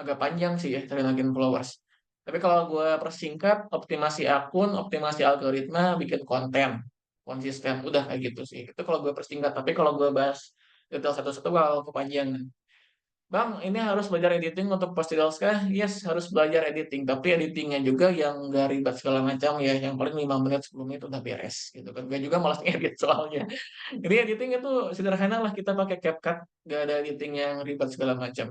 agak panjang sih ya, cara naikin followers. Tapi kalau gue persingkat, optimasi akun, optimasi algoritma, bikin konten. Konsisten. Udah kayak gitu sih. Itu kalau gue persingkat. Tapi kalau gue bahas detail satu-satu kalau kepanjangan. Bang, ini harus belajar editing untuk post reels kah? Yes, harus belajar editing. Tapi editingnya juga yang nggak ribet segala macam ya. Yang paling 5 menit sebelum itu udah beres. Gitu kan. Gue juga malas ngedit soalnya. Jadi editing itu sederhana lah. Kita pakai CapCut. Gak ada editing yang ribet segala macam.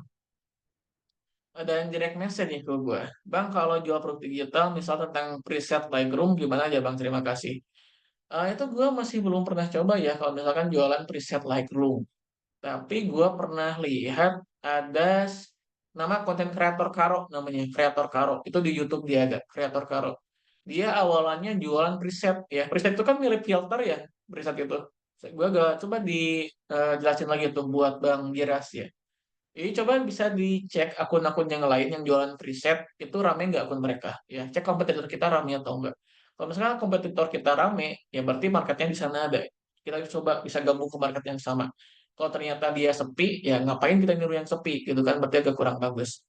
Ada yang direct message nih ke gue. Bang, kalau jual produk digital, misal tentang preset Lightroom, gimana aja Bang? Terima kasih. Itu gue masih belum pernah coba ya kalau misalkan jualan preset Lightroom. Tapi gue pernah lihat ada nama konten kreator Karo namanya, kreator Karo. Itu di YouTube dia ada, kreator Karo. Dia awalannya jualan preset ya. Preset itu kan mirip filter ya, preset itu. Gue gak coba dijelasin lagi tuh buat Bang Giras ya. Jadi coba bisa dicek akun-akun yang lain yang jualan preset itu rame nggak akun mereka ya, cek kompetitor kita rame atau enggak. Kalau misalnya kompetitor kita rame ya berarti marketnya di sana ada, kita coba bisa gabung ke market yang sama. Kalau ternyata dia sepi ya ngapain kita niru yang sepi gitu kan, berarti agak kurang bagus.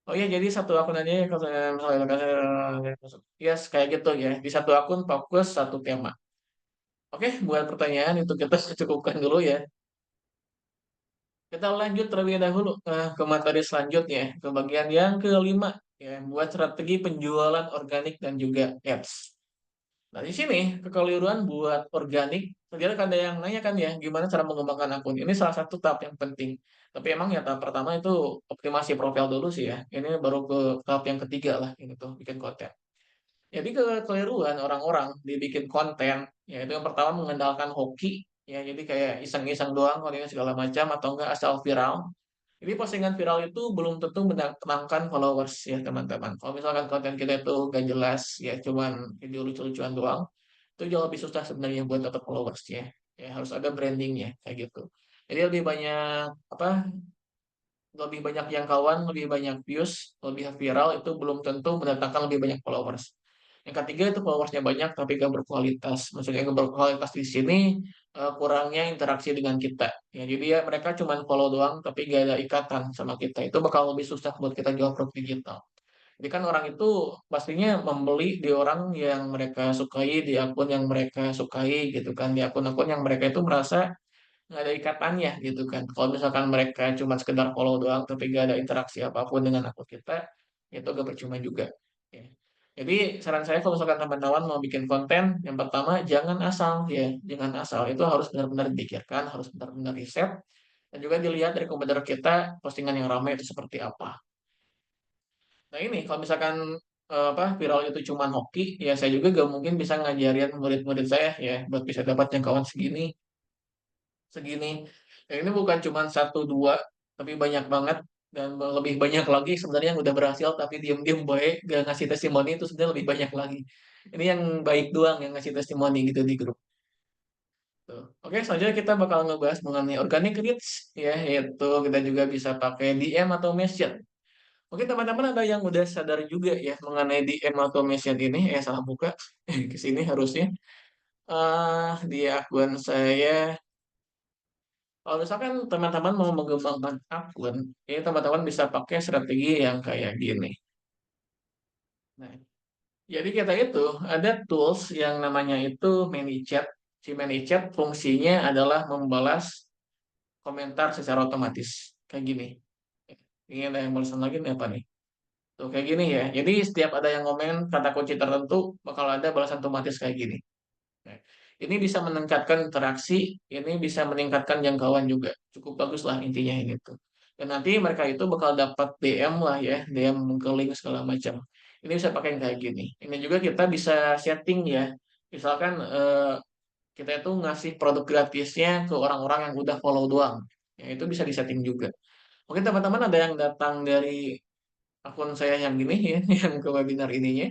Oh iya, jadi satu akun aja ya kalau misalnya yes kayak gitu ya, di satu akun fokus satu tema. Oke, buat pertanyaan itu kita cukupkan dulu ya. Kita lanjut terlebih dahulu ke materi selanjutnya, ke bagian yang kelima, ya, buat strategi penjualan organik dan juga ads. Nah, di sini kekeliruan buat organik, ternyata ada yang nanya kan ya, gimana cara mengembangkan akun. Ini salah satu tahap yang penting. Tapi emang ya tahap pertama itu optimasi profil dulu sih ya. Ini baru ke tahap yang ketiga lah, ini tuh, bikin konten. Jadi kekeliruan orang-orang dibikin konten, yaitu yang pertama mengandalkan hoki, ya jadi kayak iseng-iseng doang kontennya segala macam atau enggak asal viral. Jadi postingan viral itu belum tentu mendatangkan followers ya teman-teman. Kalau misalkan konten kita itu gak jelas, ya cuman video lucu-lucuan doang, itu jauh lebih susah sebenarnya buat dapat followers ya. Ya harus ada brandingnya kayak gitu. Jadi lebih banyak apa? Lebih banyak jangkauan, lebih banyak views, lebih viral itu belum tentu mendatangkan lebih banyak followers. Yang ketiga itu followersnya banyak tapi gak berkualitas. Maksudnya gak berkualitas di sini kurangnya interaksi dengan kita. Ya, jadi ya mereka cuma follow doang tapi gak ada ikatan sama kita. Itu bakal lebih susah buat kita jual produk digital. Jadi kan orang itu pastinya membeli di orang yang mereka sukai, di akun yang mereka sukai gitu kan, di akun-akun yang mereka itu merasa nggak ada ikatannya gitu kan. Kalau misalkan mereka cuma sekedar follow doang tapi nggak ada interaksi apapun dengan akun kita, itu agak percuma juga. Ya. Jadi saran saya kalau misalkan teman-teman mau bikin konten, yang pertama jangan asal ya, jangan asal. Itu harus benar-benar dipikirkan, harus benar-benar riset, dan juga dilihat dari kompetitor kita postingan yang ramai itu seperti apa. Nah ini kalau misalkan apa viral itu cuma hoki, ya saya juga gak mungkin bisa ngajarin murid-murid saya ya buat bisa dapat jangkauan segini segini. Ya, ini bukan cuma satu dua, tapi banyak banget dan lebih banyak lagi sebenarnya yang udah berhasil tapi diem-diem baik gak ngasih testimoni itu sebenarnya lebih banyak lagi. Ini yang baik doang yang ngasih testimoni gitu di grup. Tuh. Oke, selanjutnya kita bakal ngebahas mengenai organic reach ya, yaitu kita juga bisa pakai DM atau mention. Mungkin teman-teman ada yang udah sadar juga ya mengenai DM atau mention ini, salah buka ke sini harusnya. Di akun saya, kalau misalkan teman-teman mau mengembangkan akun, ini teman-teman bisa pakai strategi yang kayak gini. Nah, jadi kita itu ada tools yang namanya itu ManyChat. Si ManyChat fungsinya adalah membalas komentar secara otomatis. Kayak gini. Ini ada yang balasan lagi nih apa nih? Tuh kayak gini ya. Jadi setiap ada yang komen kata kunci tertentu bakal ada balasan otomatis kayak gini. Nah, ini bisa meningkatkan interaksi, ini bisa meningkatkan jangkauan juga. Cukup bagus lah intinya ini tuh. Dan nanti mereka itu bakal dapat DM lah ya, DM ke link segala macam. Ini bisa pakai yang kayak gini. Ini juga kita bisa setting ya. Misalkan kita itu ngasih produk gratisnya ke orang-orang yang udah follow doang. Ya, itu bisa disetting juga. Mungkin teman-teman ada yang datang dari akun saya yang gini ya, yang ke webinar ininya.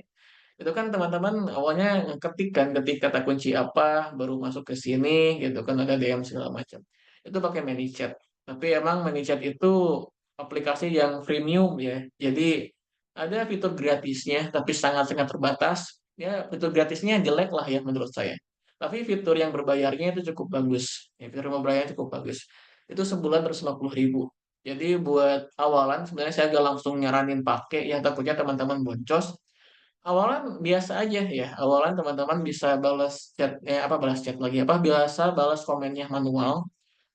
Itu kan teman-teman awalnya ngeketik kan, ketik kata kunci apa, baru masuk ke sini gitu kan ada DM segala macam. Itu pakai ManyChat. Tapi emang ManyChat itu aplikasi yang premium ya. Jadi ada fitur gratisnya tapi sangat-sangat terbatas. Ya, fitur gratisnya jelek lah ya menurut saya. Tapi fitur yang berbayarnya itu cukup bagus. Ya, fitur yang berbayarnya cukup bagus. Itu sebulan 150.000. Jadi buat awalan sebenarnya saya agak langsung nyaranin pakai ya takutnya teman-teman boncos. Awalan biasa aja ya. Awalan teman-teman bisa balas chat, apa balas chat lagi apa biasa balas komennya manual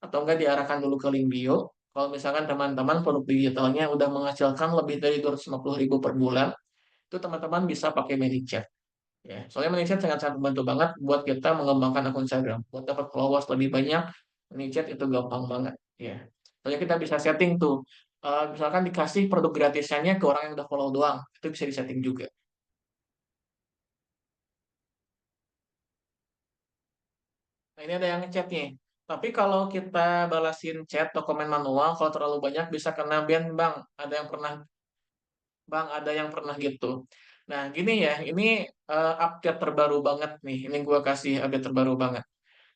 atau enggak diarahkan dulu ke link bio. Kalau misalkan teman-teman produk digitalnya udah menghasilkan lebih dari 250.000 per bulan, itu teman-teman bisa pakai ManyChat. Ya, soalnya ManyChat sangat-sangat membantu banget buat kita mengembangkan akun Instagram. Buat dapat followers lebih banyak, ManyChat itu gampang banget. Ya, soalnya kita bisa setting tuh. Misalkan dikasih produk gratisannya ke orang yang udah follow doang, itu bisa disetting juga. Nah, ini ada yang ngechat nih. Tapi kalau kita balasin chat atau komen manual, kalau terlalu banyak bisa kena ban, Bang. Ada yang pernah gitu. Nah, gini ya, ini update terbaru banget nih. Ini gua kasih update terbaru banget.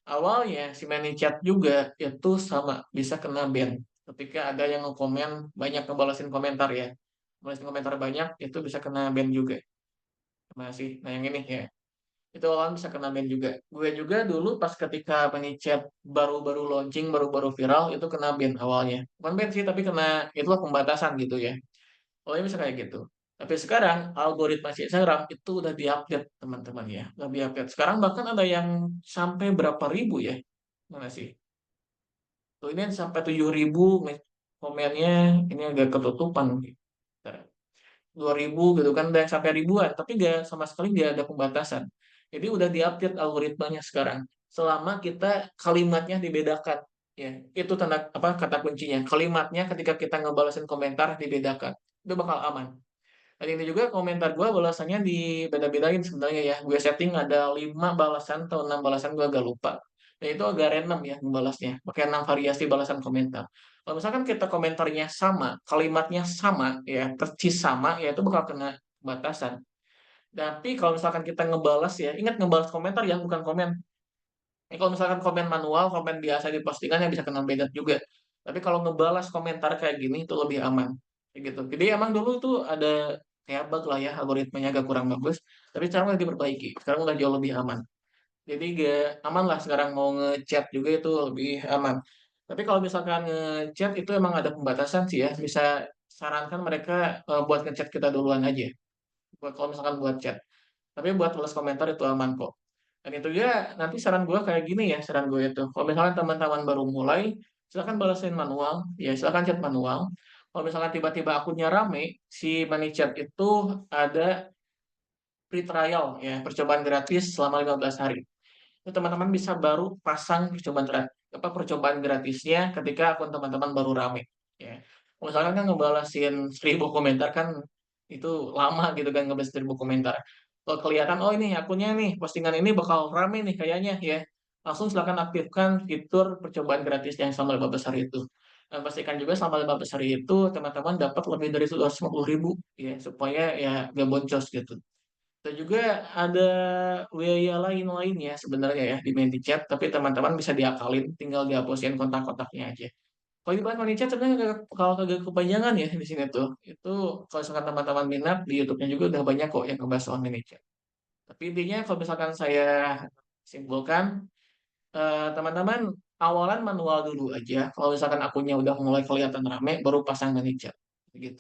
Awalnya si ManyChat juga itu sama bisa kena ban. Ketika ada yang ngekomen banyak ngebalasin komentar ya. Balasin komentar banyak itu bisa kena ban juga. Masih. Nah, yang ini ya. Itu orang bisa kena ban juga. Gue juga dulu pas ketika Chat baru-baru launching, baru-baru viral, itu kena ban awalnya. Bukan ban sih, tapi kena itulah pembatasan gitu ya. Awalnya bisa kayak gitu. Tapi sekarang algoritma si Instagram itu udah diupdate teman-teman ya. Udah diupdate. Sekarang bahkan ada yang sampai berapa ribu ya. Mana sih? Tuh ini sampai 7.000 komennya. Ini agak ketutupan. 2.000 gitu kan dan sampai ribuan tapi nggak sama sekali nggak ada pembatasan jadi udah diupdate algoritmanya sekarang selama kita kalimatnya dibedakan ya itu tanda apa kata kuncinya kalimatnya ketika kita ngebalasin komentar dibedakan itu bakal aman dan ini juga komentar gue balasannya dibeda-bedain sebenarnya ya gue setting ada 5 balasan atau 6 balasan gue agak lupa dan itu agak random ya membalasnya pakai 6 variasi balasan komentar kalau misalkan kita komentarnya sama, kalimatnya sama, ya, persis sama, ya itu bakal kena batasan. Tapi kalau misalkan kita ngebalas ya, ingat ngebalas komentar ya, bukan komen. Kalau misalkan komen manual, komen biasa di postingan ya bisa kena beda juga. Tapi kalau ngebalas komentar kayak gini itu lebih aman. Kayak gitu. Jadi emang dulu itu ada kayak bug lah ya, algoritmanya agak kurang bagus. Tapi sekarang udah diperbaiki. Sekarang udah jauh lebih aman. Jadi gak aman lah sekarang mau ngechat juga itu lebih aman. Tapi kalau misalkan ngechat itu emang ada pembatasan sih ya. Bisa sarankan mereka buat ngechat kita duluan aja. Buat kalau misalkan buat chat. Tapi buat tulis komentar itu aman kok. Dan itu ya nanti saran gue kayak gini ya saran gue itu. Kalau misalkan teman-teman baru mulai, silakan balasin manual. Ya silakan chat manual. Kalau misalkan tiba-tiba akunnya rame, si ManyChat itu ada free trial ya, percobaan gratis selama 15 hari. Itu teman-teman bisa baru pasang percobaan gratisnya ketika akun teman-teman baru rame ya. Misalkan kan ngebalasin 1.000 komentar kan itu lama gitu kan ngebales 1.000 komentar. Kalau kelihatan oh ini akunnya nih postingan ini bakal rame nih kayaknya ya. Langsung silakan aktifkan fitur percobaan gratis yang selama 15 hari itu. pastikan juga selama 15 hari itu teman-teman dapat lebih dari 250.000 ya, supaya ya nggak boncos gitu. Dan juga ada biaya lain-lain ya sebenarnya ya di ManyChat, tapi teman-teman bisa diakalin, tinggal dihapusin kontak-kontaknya aja. Kalau dibahas ManyChat sebenarnya kalau kagak kepanjangan ya di sini tuh. Itu kalau misalkan teman-teman minat di YouTube-nya juga udah banyak kok yang ngebahas soal ManyChat. Tapi intinya kalau misalkan saya simpulkan, teman-teman awalan manual dulu aja. Kalau misalkan akunnya udah mulai kelihatan rame, baru pasang ManyChat. Gitu.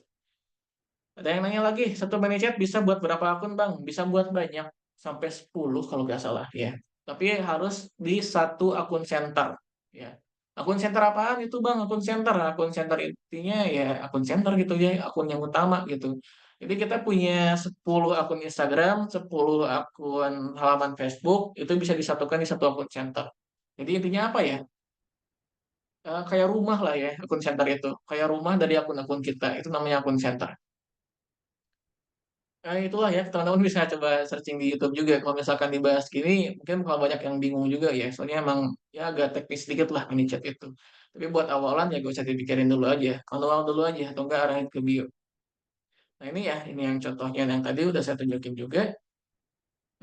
Ada yang nanya lagi, satu ManyChat bisa buat berapa akun bang? Bisa buat banyak, sampai 10 kalau nggak salah ya. Tapi harus di satu akun center. Ya. Akun center apaan itu bang? Akun center. Akun center intinya ya akun center gitu ya, akun yang utama gitu. Jadi kita punya 10 akun Instagram, 10 akun halaman Facebook, itu bisa disatukan di satu akun center. Jadi intinya apa ya? Kayak rumah lah ya akun center itu. Kayak rumah dari akun-akun kita, itu namanya akun center. Itulah ya, teman-teman bisa coba searching di YouTube juga. Kalau misalkan dibahas gini, mungkin kalau banyak yang bingung juga ya. Soalnya emang ya agak teknis sedikit lah mini chat itu. Tapi buat awalan ya gak usah dipikirin dulu aja. Manual dulu aja, atau enggak arahin ke bio. Nah ini ya, ini yang contohnya yang tadi udah saya tunjukin juga.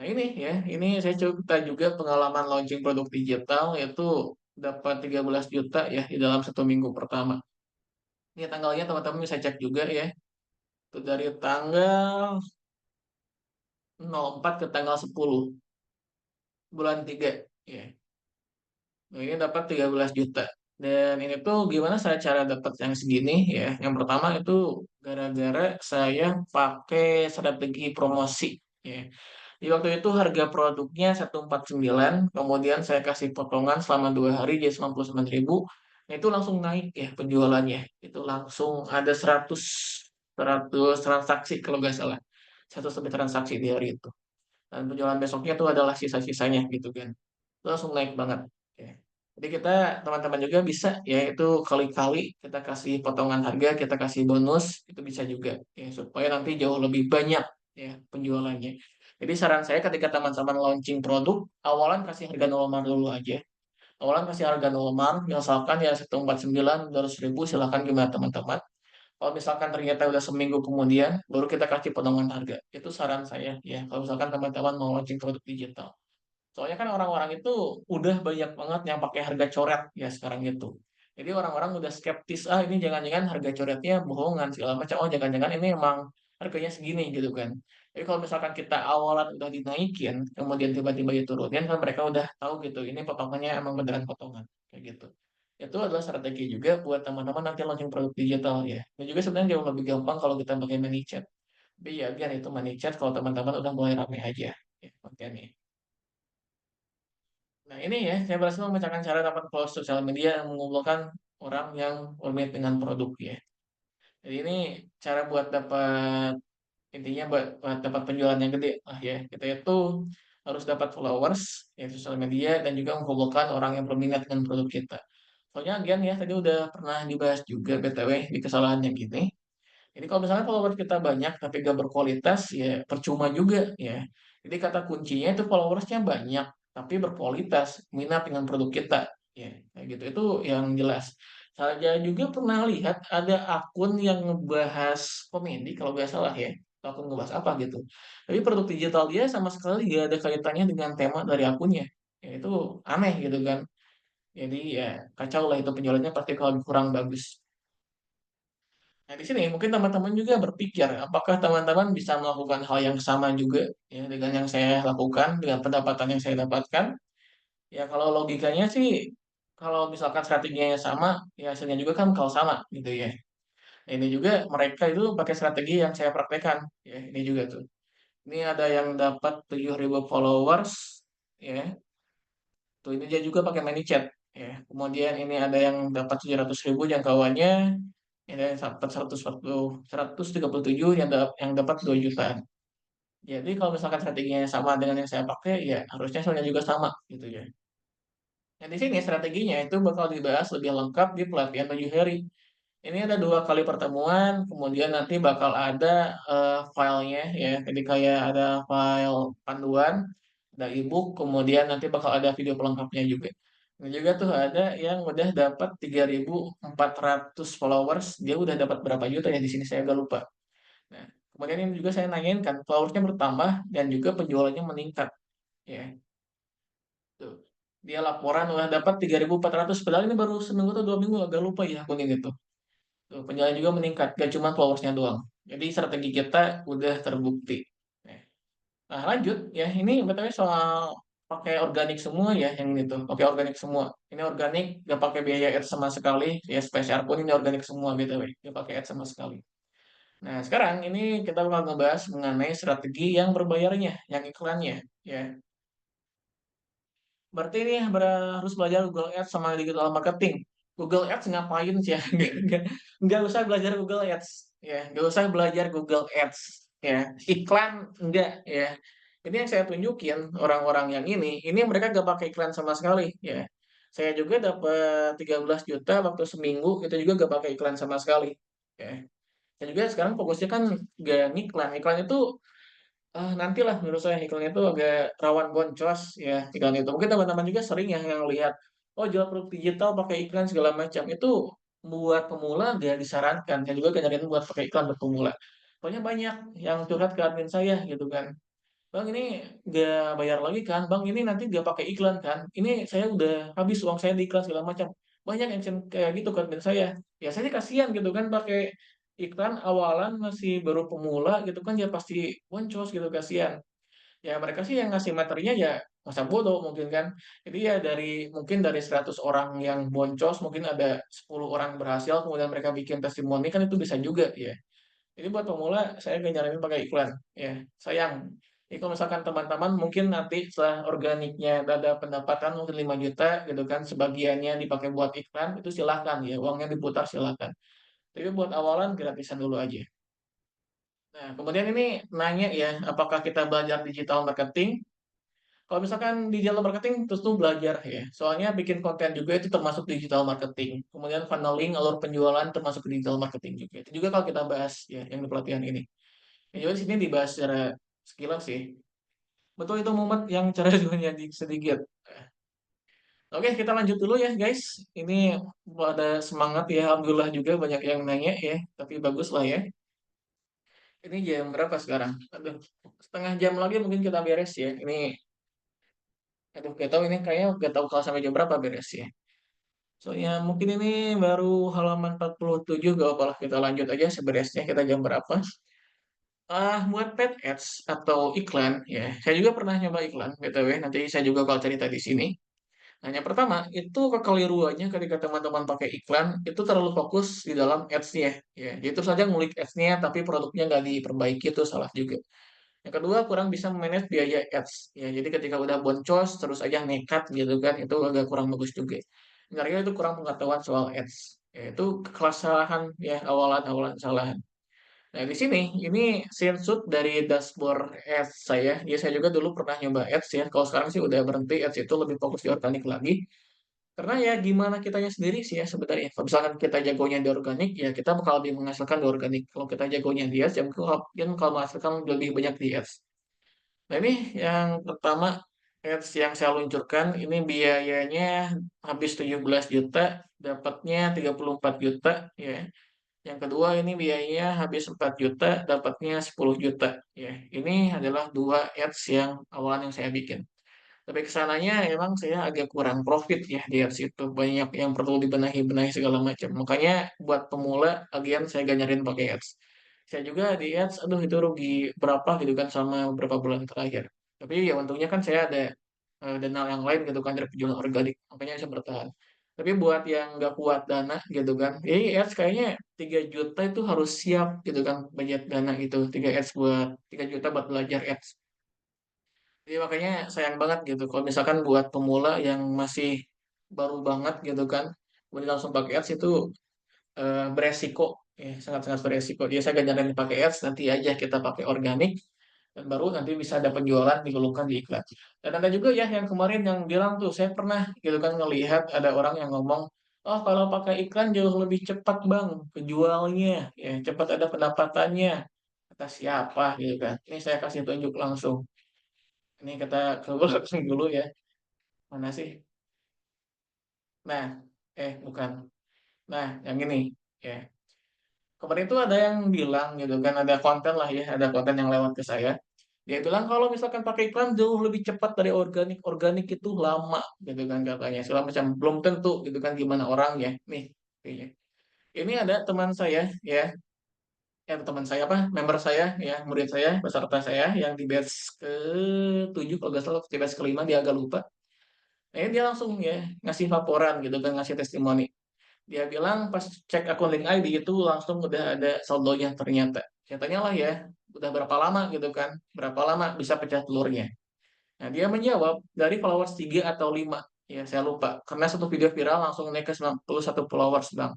Nah ini ya, ini saya cerita juga pengalaman launching produk digital yaitu dapat 13 juta ya di dalam 1 minggu pertama. Ini tanggalnya teman-teman bisa cek juga ya. Itu dari tanggal 04 ke tanggal 10 bulan 3 ya. Nah, ini dapat 13 juta. Dan ini tuh gimana saya cara dapat yang segini ya. Yang pertama itu gara-gara saya pakai strategi promosi ya. Di waktu itu harga produknya 149, kemudian saya kasih potongan selama 2 hari jadi 99.000. Nah, itu langsung naik ya penjualannya. Itu langsung ada 100 transaksi kalau nggak salah. 100 lebih transaksi di hari itu. Dan penjualan besoknya itu adalah sisa-sisanya gitu kan. Itu langsung naik banget. Ya. Jadi kita teman-teman juga bisa ya itu kali-kali kita kasih potongan harga, kita kasih bonus, itu bisa juga ya supaya nanti jauh lebih banyak ya penjualannya. Jadi saran saya ketika teman-teman launching produk, awalan kasih harga normal dulu aja. Awalan kasih harga normal, misalkan ya 149, 200.000, silahkan gimana teman-teman. Kalau misalkan ternyata udah seminggu kemudian, baru kita kasih potongan harga. Itu saran saya ya. Kalau misalkan teman-teman mau launching produk digital. Soalnya kan orang-orang itu udah banyak banget yang pakai harga coret ya sekarang itu. Jadi orang-orang udah skeptis, ah ini jangan-jangan harga coretnya bohongan segala macam. Oh jangan-jangan ini emang harganya segini gitu kan. Jadi kalau misalkan kita awalan udah dinaikin, kemudian tiba-tiba diturunin kan mereka udah tahu gitu. Ini potongannya emang beneran potongan kayak gitu. Itu adalah strategi juga buat teman-teman nanti launching produk digital ya. Dan juga sebenarnya jauh lebih gampang kalau kita pakai ManyChat. Tapi ya biar itu ManyChat kalau teman-teman udah mulai rame aja ya, kontennya. Nah, ini ya, saya berhasil memecahkan cara dapat follow sosial media yang mengumpulkan orang yang berminat dengan produk ya. Jadi ini cara buat dapat intinya buat dapat penjualan yang gede lah ya. Kita itu harus dapat followers ya sosial media dan juga mengumpulkan orang yang berminat dengan produk kita. Soalnya again ya tadi udah pernah dibahas juga BTW di kesalahan yang gini. Jadi kalau misalnya followers kita banyak tapi gak berkualitas, ya percuma juga ya. Jadi kata kuncinya itu followersnya banyak tapi berkualitas, minat dengan produk kita. Ya, kayak gitu. Itu yang jelas. Saya juga pernah lihat ada akun yang ngebahas komedi kalau nggak salah ya. Atau akun ngebahas apa gitu. Tapi produk digital dia sama sekali nggak ada kaitannya dengan tema dari akunnya. Ya, itu aneh gitu kan. Jadi ya kacau lah itu penjualannya pasti kalau kurang bagus. Nah, di sini mungkin teman-teman juga berpikir, apakah teman-teman bisa melakukan hal yang sama juga ya dengan yang saya lakukan, dengan pendapatan yang saya dapatkan? Ya kalau logikanya sih, kalau misalkan strateginya sama, ya hasilnya juga kan kalau sama gitu ya. Nah, ini juga mereka itu pakai strategi yang saya praktekkan, ya ini juga tuh. Ini ada yang dapat 7.000 followers, ya. Tuh ini dia juga pakai ManyChat, ya. Kemudian ini ada yang dapat 700.000 jangkauannya, ini dapat 137 yang dapat 2 jutaan. Jadi kalau misalkan strateginya sama dengan yang saya pakai, ya harusnya hasilnya juga sama gitu ya. Nah, di sini strateginya itu bakal dibahas lebih lengkap di pelatihan 7 hari. Ini ada 2 kali pertemuan, kemudian nanti bakal ada filenya ya. Jadi kayak ada file panduan, ada ebook, kemudian nanti bakal ada video pelengkapnya juga. Dan juga tuh ada yang udah dapat 3.400 followers, dia udah dapat berapa juta ya di sini saya agak lupa. Nah, kemudian ini juga saya nanyain kan, followersnya bertambah dan juga penjualannya meningkat. Ya, tuh. Dia laporan udah dapat 3.400, padahal ini baru seminggu atau 2 minggu, agak lupa ya akun ini tuh. Tuh, penjualan juga meningkat, gak cuma followersnya doang. Jadi strategi kita udah terbukti. Nah, lanjut ya, ini btw soal pakai organik semua ya yang ini tuh, pakai organik semua. Ini organik, gak pakai biaya ads sama sekali. Ya spesial pun ini organik semua btw, gak pakai ads sama sekali. Nah, sekarang ini kita bakal ngebahas mengenai strategi yang berbayarnya, yang iklannya, ya. Berarti ini harus belajar Google Ads sama digital marketing. Google Ads ngapain sih ya? Nggak usah belajar Google Ads, ya. Nggak usah belajar Google Ads, ya. Iklan enggak, ya. Ini yang saya tunjukin orang-orang yang ini mereka nggak pakai iklan sama sekali, ya. Saya juga dapat 13 juta waktu seminggu, itu juga nggak pakai iklan sama sekali, ya. Dan juga sekarang fokusnya kan nggak ngiklan. Iklan itu nantilah menurut saya iklan itu agak rawan boncos ya iklan itu. Mungkin teman-teman juga sering ya yang lihat, oh jual produk digital pakai iklan segala macam. Itu buat pemula nggak disarankan. Saya juga ngajarin buat pakai iklan buat pemula. Pokoknya banyak yang curhat ke admin saya gitu kan. Bang ini nggak bayar lagi kan? Bang ini nanti nggak pakai iklan kan? Ini saya udah habis uang saya di iklan segala macam. Banyak yang kayak gitu kan admin saya. Ya saya sih kasihan gitu kan pakai iklan awalan masih baru pemula gitu kan ya pasti boncos gitu kasihan. Ya mereka sih yang ngasih materinya ya masa bodoh mungkin kan. Jadi ya mungkin dari 100 orang yang boncos mungkin ada 10 orang berhasil kemudian mereka bikin testimoni kan itu bisa juga ya. Jadi buat pemula saya gak nyaranin pakai iklan ya. Sayang. Jadi kalau misalkan teman-teman mungkin nanti setelah organiknya ada pendapatan mungkin 5 juta gitu kan sebagiannya dipakai buat iklan itu silahkan ya uangnya diputar silahkan. Tapi buat awalan gratisan dulu aja. Nah, kemudian ini nanya ya, apakah kita belajar digital marketing? Kalau misalkan digital marketing terus tuh belajar ya. Soalnya bikin konten juga itu termasuk digital marketing. Kemudian funneling, alur penjualan termasuk digital marketing juga. Itu juga kalau kita bahas ya yang di pelatihan ini. Yang juga di sini dibahas secara sekilas sih. Betul itu Muhammad yang cara jualnya sedikit. Oke, kita lanjut dulu ya guys. Ini pada semangat ya, alhamdulillah juga banyak yang nanya ya. Tapi bagus lah ya. Ini jam berapa sekarang? Aduh, setengah jam lagi mungkin kita beres ya. Aduh, gak tahu ini kayaknya gak tahu kalau sampai jam berapa beres ya. Soalnya mungkin ini baru halaman 47, gak apa-apa lah kita lanjut aja seberesnya kita jam berapa. Buat paid ads atau iklan ya. Saya juga pernah nyoba iklan, BTW. Nanti saya juga bakal cerita di sini. Nah, yang pertama, itu kekeliruannya ketika teman-teman pakai iklan, itu terlalu fokus di dalam ads-nya. Ya, jadi itu saja ngulik ads-nya, tapi produknya nggak diperbaiki, itu salah juga. Yang kedua, kurang bisa manage biaya ads. Ya, jadi ketika udah boncos, terus aja nekat gitu kan, itu agak kurang bagus juga. Yang ketiga, itu kurang pengetahuan soal ads. Ya, itu kesalahan ya, awalan-awalan kesalahan. Nah, di sini, ini screenshot dari dashboard ads saya. Ya, saya juga dulu pernah nyoba ads ya. Kalau sekarang sih udah berhenti ads itu lebih fokus di organik lagi. Karena ya gimana kitanya sendiri sih ya sebenarnya. Kalau misalkan kita jagonya di organik, ya kita bakal lebih menghasilkan di organik. Kalau kita jagonya di ads, ya mungkin kalau menghasilkan lebih banyak di ads. Nah ini yang pertama, ads yang saya luncurkan, ini biayanya habis 17 juta, dapatnya 34 juta. Ya. Yang kedua ini biayanya habis 4 juta, dapatnya 10 juta. Ya. Ini adalah dua ads yang awalan yang saya bikin. Tapi kesananya emang saya agak kurang profit ya di ads itu. Banyak yang perlu dibenahi-benahi segala macam. Makanya buat pemula, agian saya gak nyariin pakai ads. Saya juga di ads, aduh itu rugi berapa gitu kan sama beberapa bulan terakhir. Tapi ya untungnya kan saya ada dana yang lain gitu kan dari penjualan organik. Makanya bisa bertahan. Tapi buat yang nggak kuat dana gitu kan, ads kayaknya 3 juta itu harus siap gitu kan budget dana itu. 3 juta buat belajar ads. Jadi makanya sayang banget gitu kalau misalkan buat pemula yang masih baru banget gitu kan, kemudian langsung pakai ads itu beresiko, ya sangat-sangat beresiko. Dia saya gak nyaranin pakai ads, nanti aja kita pakai organik dan baru nanti bisa ada penjualan digulungkan di iklan. Dan ada juga ya yang kemarin yang bilang tuh saya pernah gitu kan ngelihat ada orang yang ngomong, oh kalau pakai iklan jauh lebih cepat bang penjualnya, ya cepat ada pendapatannya. Kata siapa gitu kan? Ini saya kasih tunjuk langsung. Ini kita coba langsung dulu ya. Mana sih? Nah, bukan. Nah, yang ini, ya. Kemarin itu ada yang bilang gitu kan, ada konten lah ya, ada konten yang lewat ke saya. Dia bilang kalau misalkan pakai iklan jauh lebih cepat dari organik, organik itu lama gitu kan katanya. Segala macam belum tentu gitu kan gimana orangnya. Nih, kayaknya. Ini ada teman saya ya, teman saya apa, member saya ya, murid saya, peserta saya yang di batch ke-7 kalau nggak salah, di batch ke-5 dia agak lupa. Dia langsung ya ngasih laporan gitu kan, ngasih testimoni. Dia bilang pas cek akun LinkedIn itu langsung udah ada saldonya ternyata. Saya tanya lah ya, udah berapa lama gitu kan? Berapa lama bisa pecah telurnya? Nah, dia menjawab dari followers 3 atau 5. Ya, saya lupa. Karena satu video viral langsung naik ke 91 followers, Bang.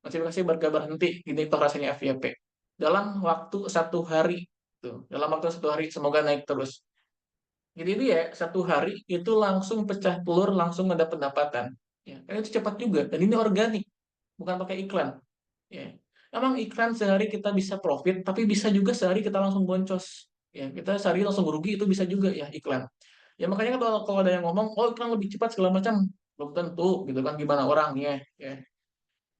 Masih berhenti, ini toh rasanya FYP. Dalam waktu 1 hari. Tuh, dalam waktu 1 hari, semoga naik terus. Jadi dia 1 hari itu langsung pecah telur, langsung ada pendapatan. Ya, kan itu cepat juga. Dan ini organik, bukan pakai iklan. Ya. Emang iklan sehari kita bisa profit, tapi bisa juga sehari kita langsung boncos. Ya, kita sehari langsung rugi itu bisa juga ya iklan. Ya makanya kalau ada yang ngomong, oh iklan lebih cepat segala macam, belum tentu gitu kan gimana orangnya. Ya.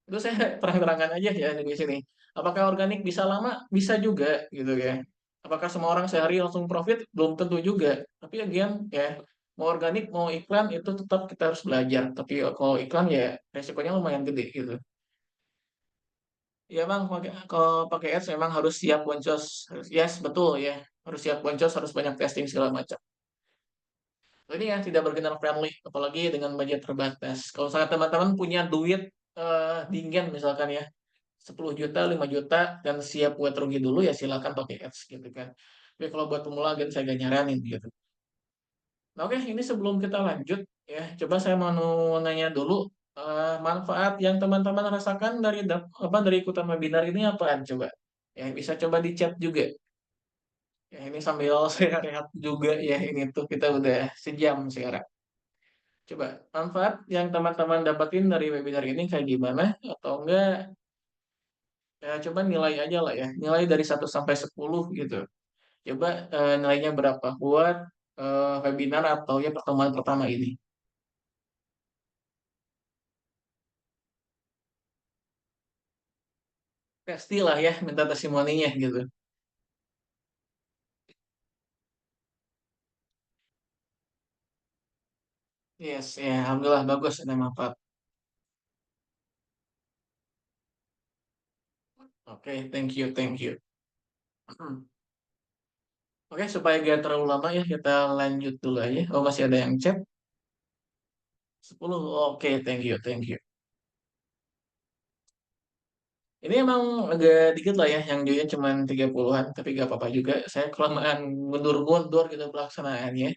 Itu saya terang-terangan aja ya di sini. Apakah organik bisa lama? Bisa juga gitu ya. Apakah semua orang sehari langsung profit? Belum tentu juga. Tapi again ya, mau organik mau iklan itu tetap kita harus belajar. Tapi kalau iklan ya resikonya lumayan gede gitu. Ya bang, kalau pakai ads memang harus siap boncos. Yes, betul ya. Harus siap boncos, harus banyak testing segala macam. Ini ya tidak beginner friendly, apalagi dengan budget terbatas. Kalau misalnya teman-teman punya duit dingin misalkan ya, 10 juta, 5 juta, dan siap buat rugi dulu ya silakan pakai ads gitu kan. Tapi kalau buat pemula gen saya gak nyaranin gitu. Nah, oke, ini sebelum kita lanjut ya, coba saya mau nanya dulu manfaat yang teman-teman rasakan dari dari ikutan webinar ini apaan coba? Ya, bisa coba di chat juga. Ya, ini sambil saya rehat juga ya, ini tuh kita udah sejam sekarang. Coba manfaat yang teman-teman dapatin dari webinar ini kayak gimana? Atau enggak, ya coba nilai aja lah ya. Nilai dari 1 sampai 10 gitu. Coba nilainya berapa buat webinar atau ya pertemuan pertama ini. Pastilah ya minta testimoninya gitu. Yes, ya alhamdulillah bagus ada manfaat. Oke, thank you, thank you. Oke, supaya gak terlalu lama ya kita lanjut dulu aja. Oh, masih ada yang chat? 10. Oke, thank you, thank you. Ini emang agak dikit lah ya, yang join cuma 30-an, tapi gak apa-apa juga. Saya kelamaan mundur-mundur gitu pelaksanaannya.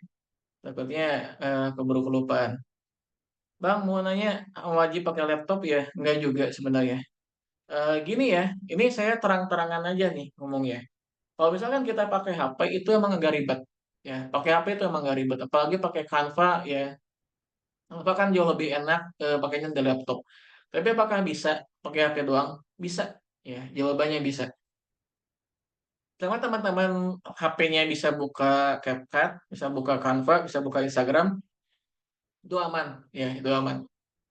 Takutnya keburu kelupaan. Bang, mau nanya, wajib pakai laptop ya? Enggak juga sebenarnya. Gini ya, ini saya terang-terangan aja nih ngomongnya. Kalau misalkan kita pakai HP itu emang agak ribet. Ya, pakai HP itu emang agak ribet. Apalagi pakai Canva ya. Canva kan jauh lebih enak pakainya di laptop. Tapi apakah bisa pakai HP doang? Bisa. Ya, jawabannya bisa. Sama teman-teman HP-nya bisa buka CapCut, bisa buka Canva, bisa buka Instagram, itu aman. Ya, itu aman.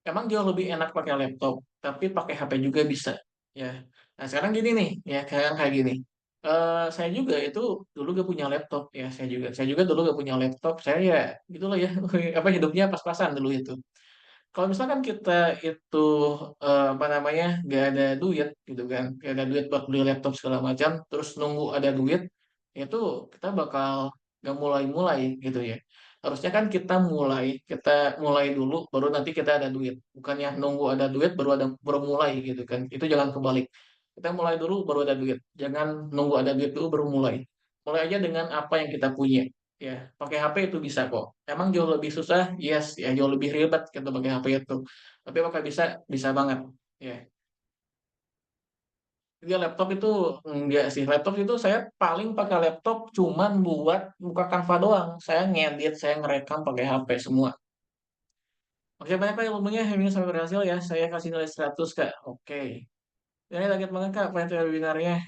Emang jauh lebih enak pakai laptop, tapi pakai HP juga bisa. Ya. Nah, sekarang gini nih, ya kayak gini. Saya juga itu dulu gak punya laptop ya, saya juga dulu gak punya laptop. Saya ya gitulah ya, apa hidupnya pas-pasan dulu itu. Kalau misalkan kita itu apa namanya nggak ada duit gitu kan, nggak ada duit buat beli laptop segala macam, terus nunggu ada duit, itu kita bakal nggak mulai-mulai gitu ya. Harusnya kan kita mulai dulu, baru nanti kita ada duit. Bukannya nunggu ada duit baru mulai gitu kan. Itu jangan kebalik. Kita mulai dulu baru ada duit. Jangan nunggu ada duit dulu baru mulai. Mulai aja dengan apa yang kita punya. Ya, pakai HP itu bisa kok. Emang jauh lebih susah, yes, ya jauh lebih ribet kita pakai HP itu. Tapi apakah bisa? Bisa banget. Ya. Jadi laptop itu enggak sih. Laptop itu saya paling pakai laptop cuman buat buka Canva doang. Saya ngedit, saya ngerekam pakai HP semua. Oke, banyak Kak ilmunya. Ini sampai berhasil ya. Saya kasih nilai 100 Kak. Oke. Ini target banget Kak, pengen webinarnya.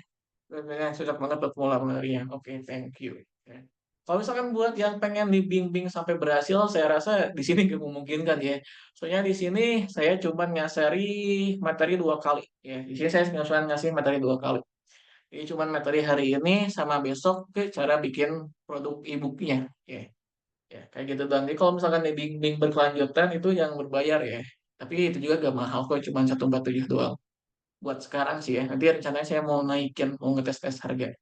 Webinarnya cocok banget buat pemula penerima. Oke, thank you. Ya. Kalau misalkan buat yang pengen dibimbing sampai berhasil, saya rasa di sini nggak memungkinkan ya. Soalnya di sini saya cuman ngasari materi 2 kali ya. Di sini saya cuman ngasih materi 2 kali. Jadi cuman materi hari ini sama besok ke cara bikin produk e-book-nya ya. Ya, kayak gitu doang. Jadi kalau misalkan dibimbing berkelanjutan itu yang berbayar ya. Tapi itu juga gak mahal kok, cuma 147 doang. Buat sekarang sih ya. Nanti rencananya saya mau naikin, mau ngetes-tes harga.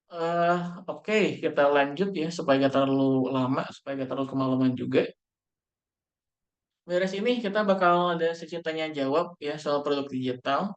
Eh, oke, kita lanjut ya supaya gak terlalu lama, supaya gak terlalu kemalaman juga. Beres ini kita bakal ada sesi tanya jawab ya soal produk digital.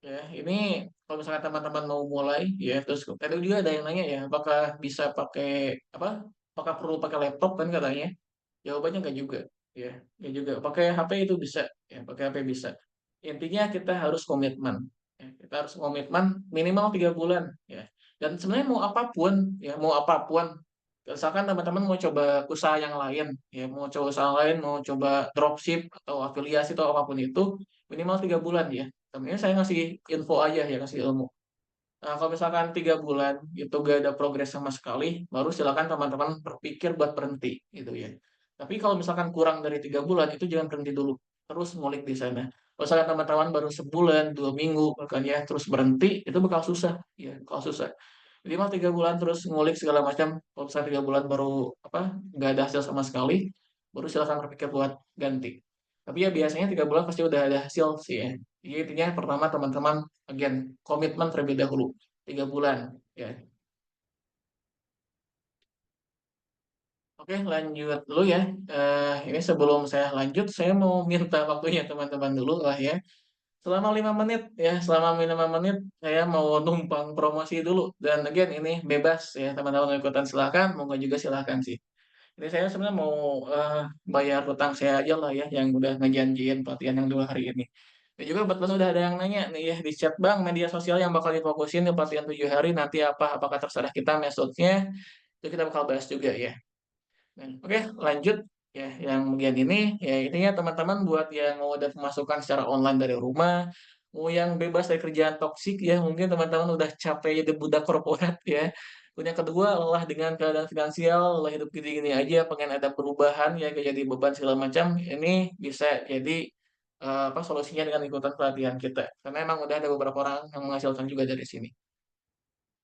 Ya, ini kalau misalkan teman-teman mau mulai ya, terus tadi juga ada yang nanya ya, apakah bisa pakai apa? Apakah perlu pakai laptop kan katanya? Jawabannya enggak juga. Ya, enggak juga. Pakai HP itu bisa. Ya, pakai HP bisa. Intinya kita harus komitmen. Ya, kita harus komitmen minimal 3 bulan. Ya. Dan sebenarnya mau apapun, ya mau apapun. Misalkan teman-teman mau coba usaha yang lain, ya mau coba usaha lain, mau coba dropship atau afiliasi atau apapun itu, minimal 3 bulan ya. Sebenarnya saya ngasih info aja ya, ngasih ilmu. Nah, kalau misalkan 3 bulan itu gak ada progres sama sekali, baru silakan teman-teman berpikir buat berhenti, gitu ya. Tapi kalau misalkan kurang dari 3 bulan, itu jangan berhenti dulu, terus ngulik di sana. Kalau misalkan teman-teman baru sebulan, 2 minggu, bahkan ya terus berhenti, itu bakal susah, ya, bakal susah. Minimal 3 bulan terus ngulik segala macam. Kalau misalkan 3 bulan baru apa nggak ada hasil sama sekali, baru silakan berpikir buat ganti. Tapi ya biasanya 3 bulan pasti udah ada hasil sih ya. Jadi intinya pertama teman-teman again komitmen terlebih dahulu 3 bulan ya. Oke lanjut dulu ya. Ini sebelum saya lanjut saya mau minta waktunya teman-teman dulu lah ya. Selama 5 menit ya, selama 5 menit saya mau numpang promosi dulu. Dan again ini bebas ya teman-teman mau ikutan silahkan, mau nggak juga silahkan sih. Ini saya sebenarnya mau bayar hutang saya aja lah ya yang udah ngejanjiin pelatihan yang 2 hari ini. Dan juga betul udah ada yang nanya nih ya di chat bang media sosial yang bakal difokusin di pelatihan 7 hari nanti apa? Apakah terserah kita metodenya? Itu kita bakal bahas juga ya. Nah, oke, lanjut ya. Yang bagian ini ya intinya teman-teman buat yang mau ada pemasukan secara online dari rumah, mau yang bebas dari kerjaan toksik ya, mungkin teman-teman udah capek jadi budak korporat ya. Kemudian yang kedua, lelah dengan keadaan finansial, lelah hidup gini-gini aja, pengen ada perubahan ya, gak jadi beban segala macam. Ini bisa jadi apa solusinya dengan ikutan pelatihan kita. Karena emang udah ada beberapa orang yang menghasilkan juga dari sini.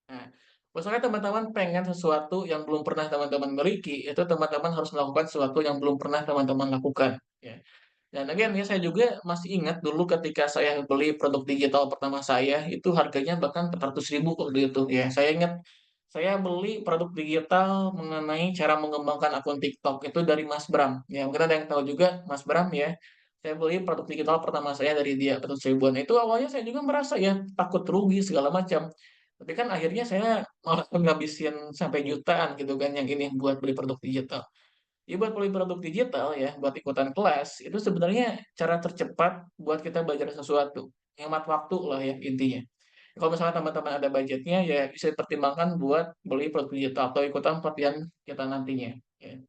Nah, misalnya teman-teman pengen sesuatu yang belum pernah teman-teman miliki, itu teman-teman harus melakukan sesuatu yang belum pernah teman-teman lakukan, ya. Dan again ya, saya juga masih ingat dulu ketika saya beli produk digital pertama saya, itu harganya bahkan 400.000 waktu itu, ya. Saya ingat, saya beli produk digital mengenai cara mengembangkan akun TikTok, itu dari Mas Bram, ya. Mungkin ada yang tahu juga Mas Bram, ya. Saya beli produk digital pertama saya dari dia, 400.000-an. Itu awalnya saya juga merasa ya, takut rugi segala macam. Tapi kan akhirnya saya malah ngabisin sampai jutaan gitu kan yang ini buat beli produk digital. Ya buat beli produk digital ya, buat ikutan kelas, itu sebenarnya cara tercepat buat kita belajar sesuatu. Hemat waktu lah ya intinya. Kalau misalnya teman-teman ada budgetnya ya bisa dipertimbangkan buat beli produk digital atau ikutan pelatihan kita nantinya. Ya.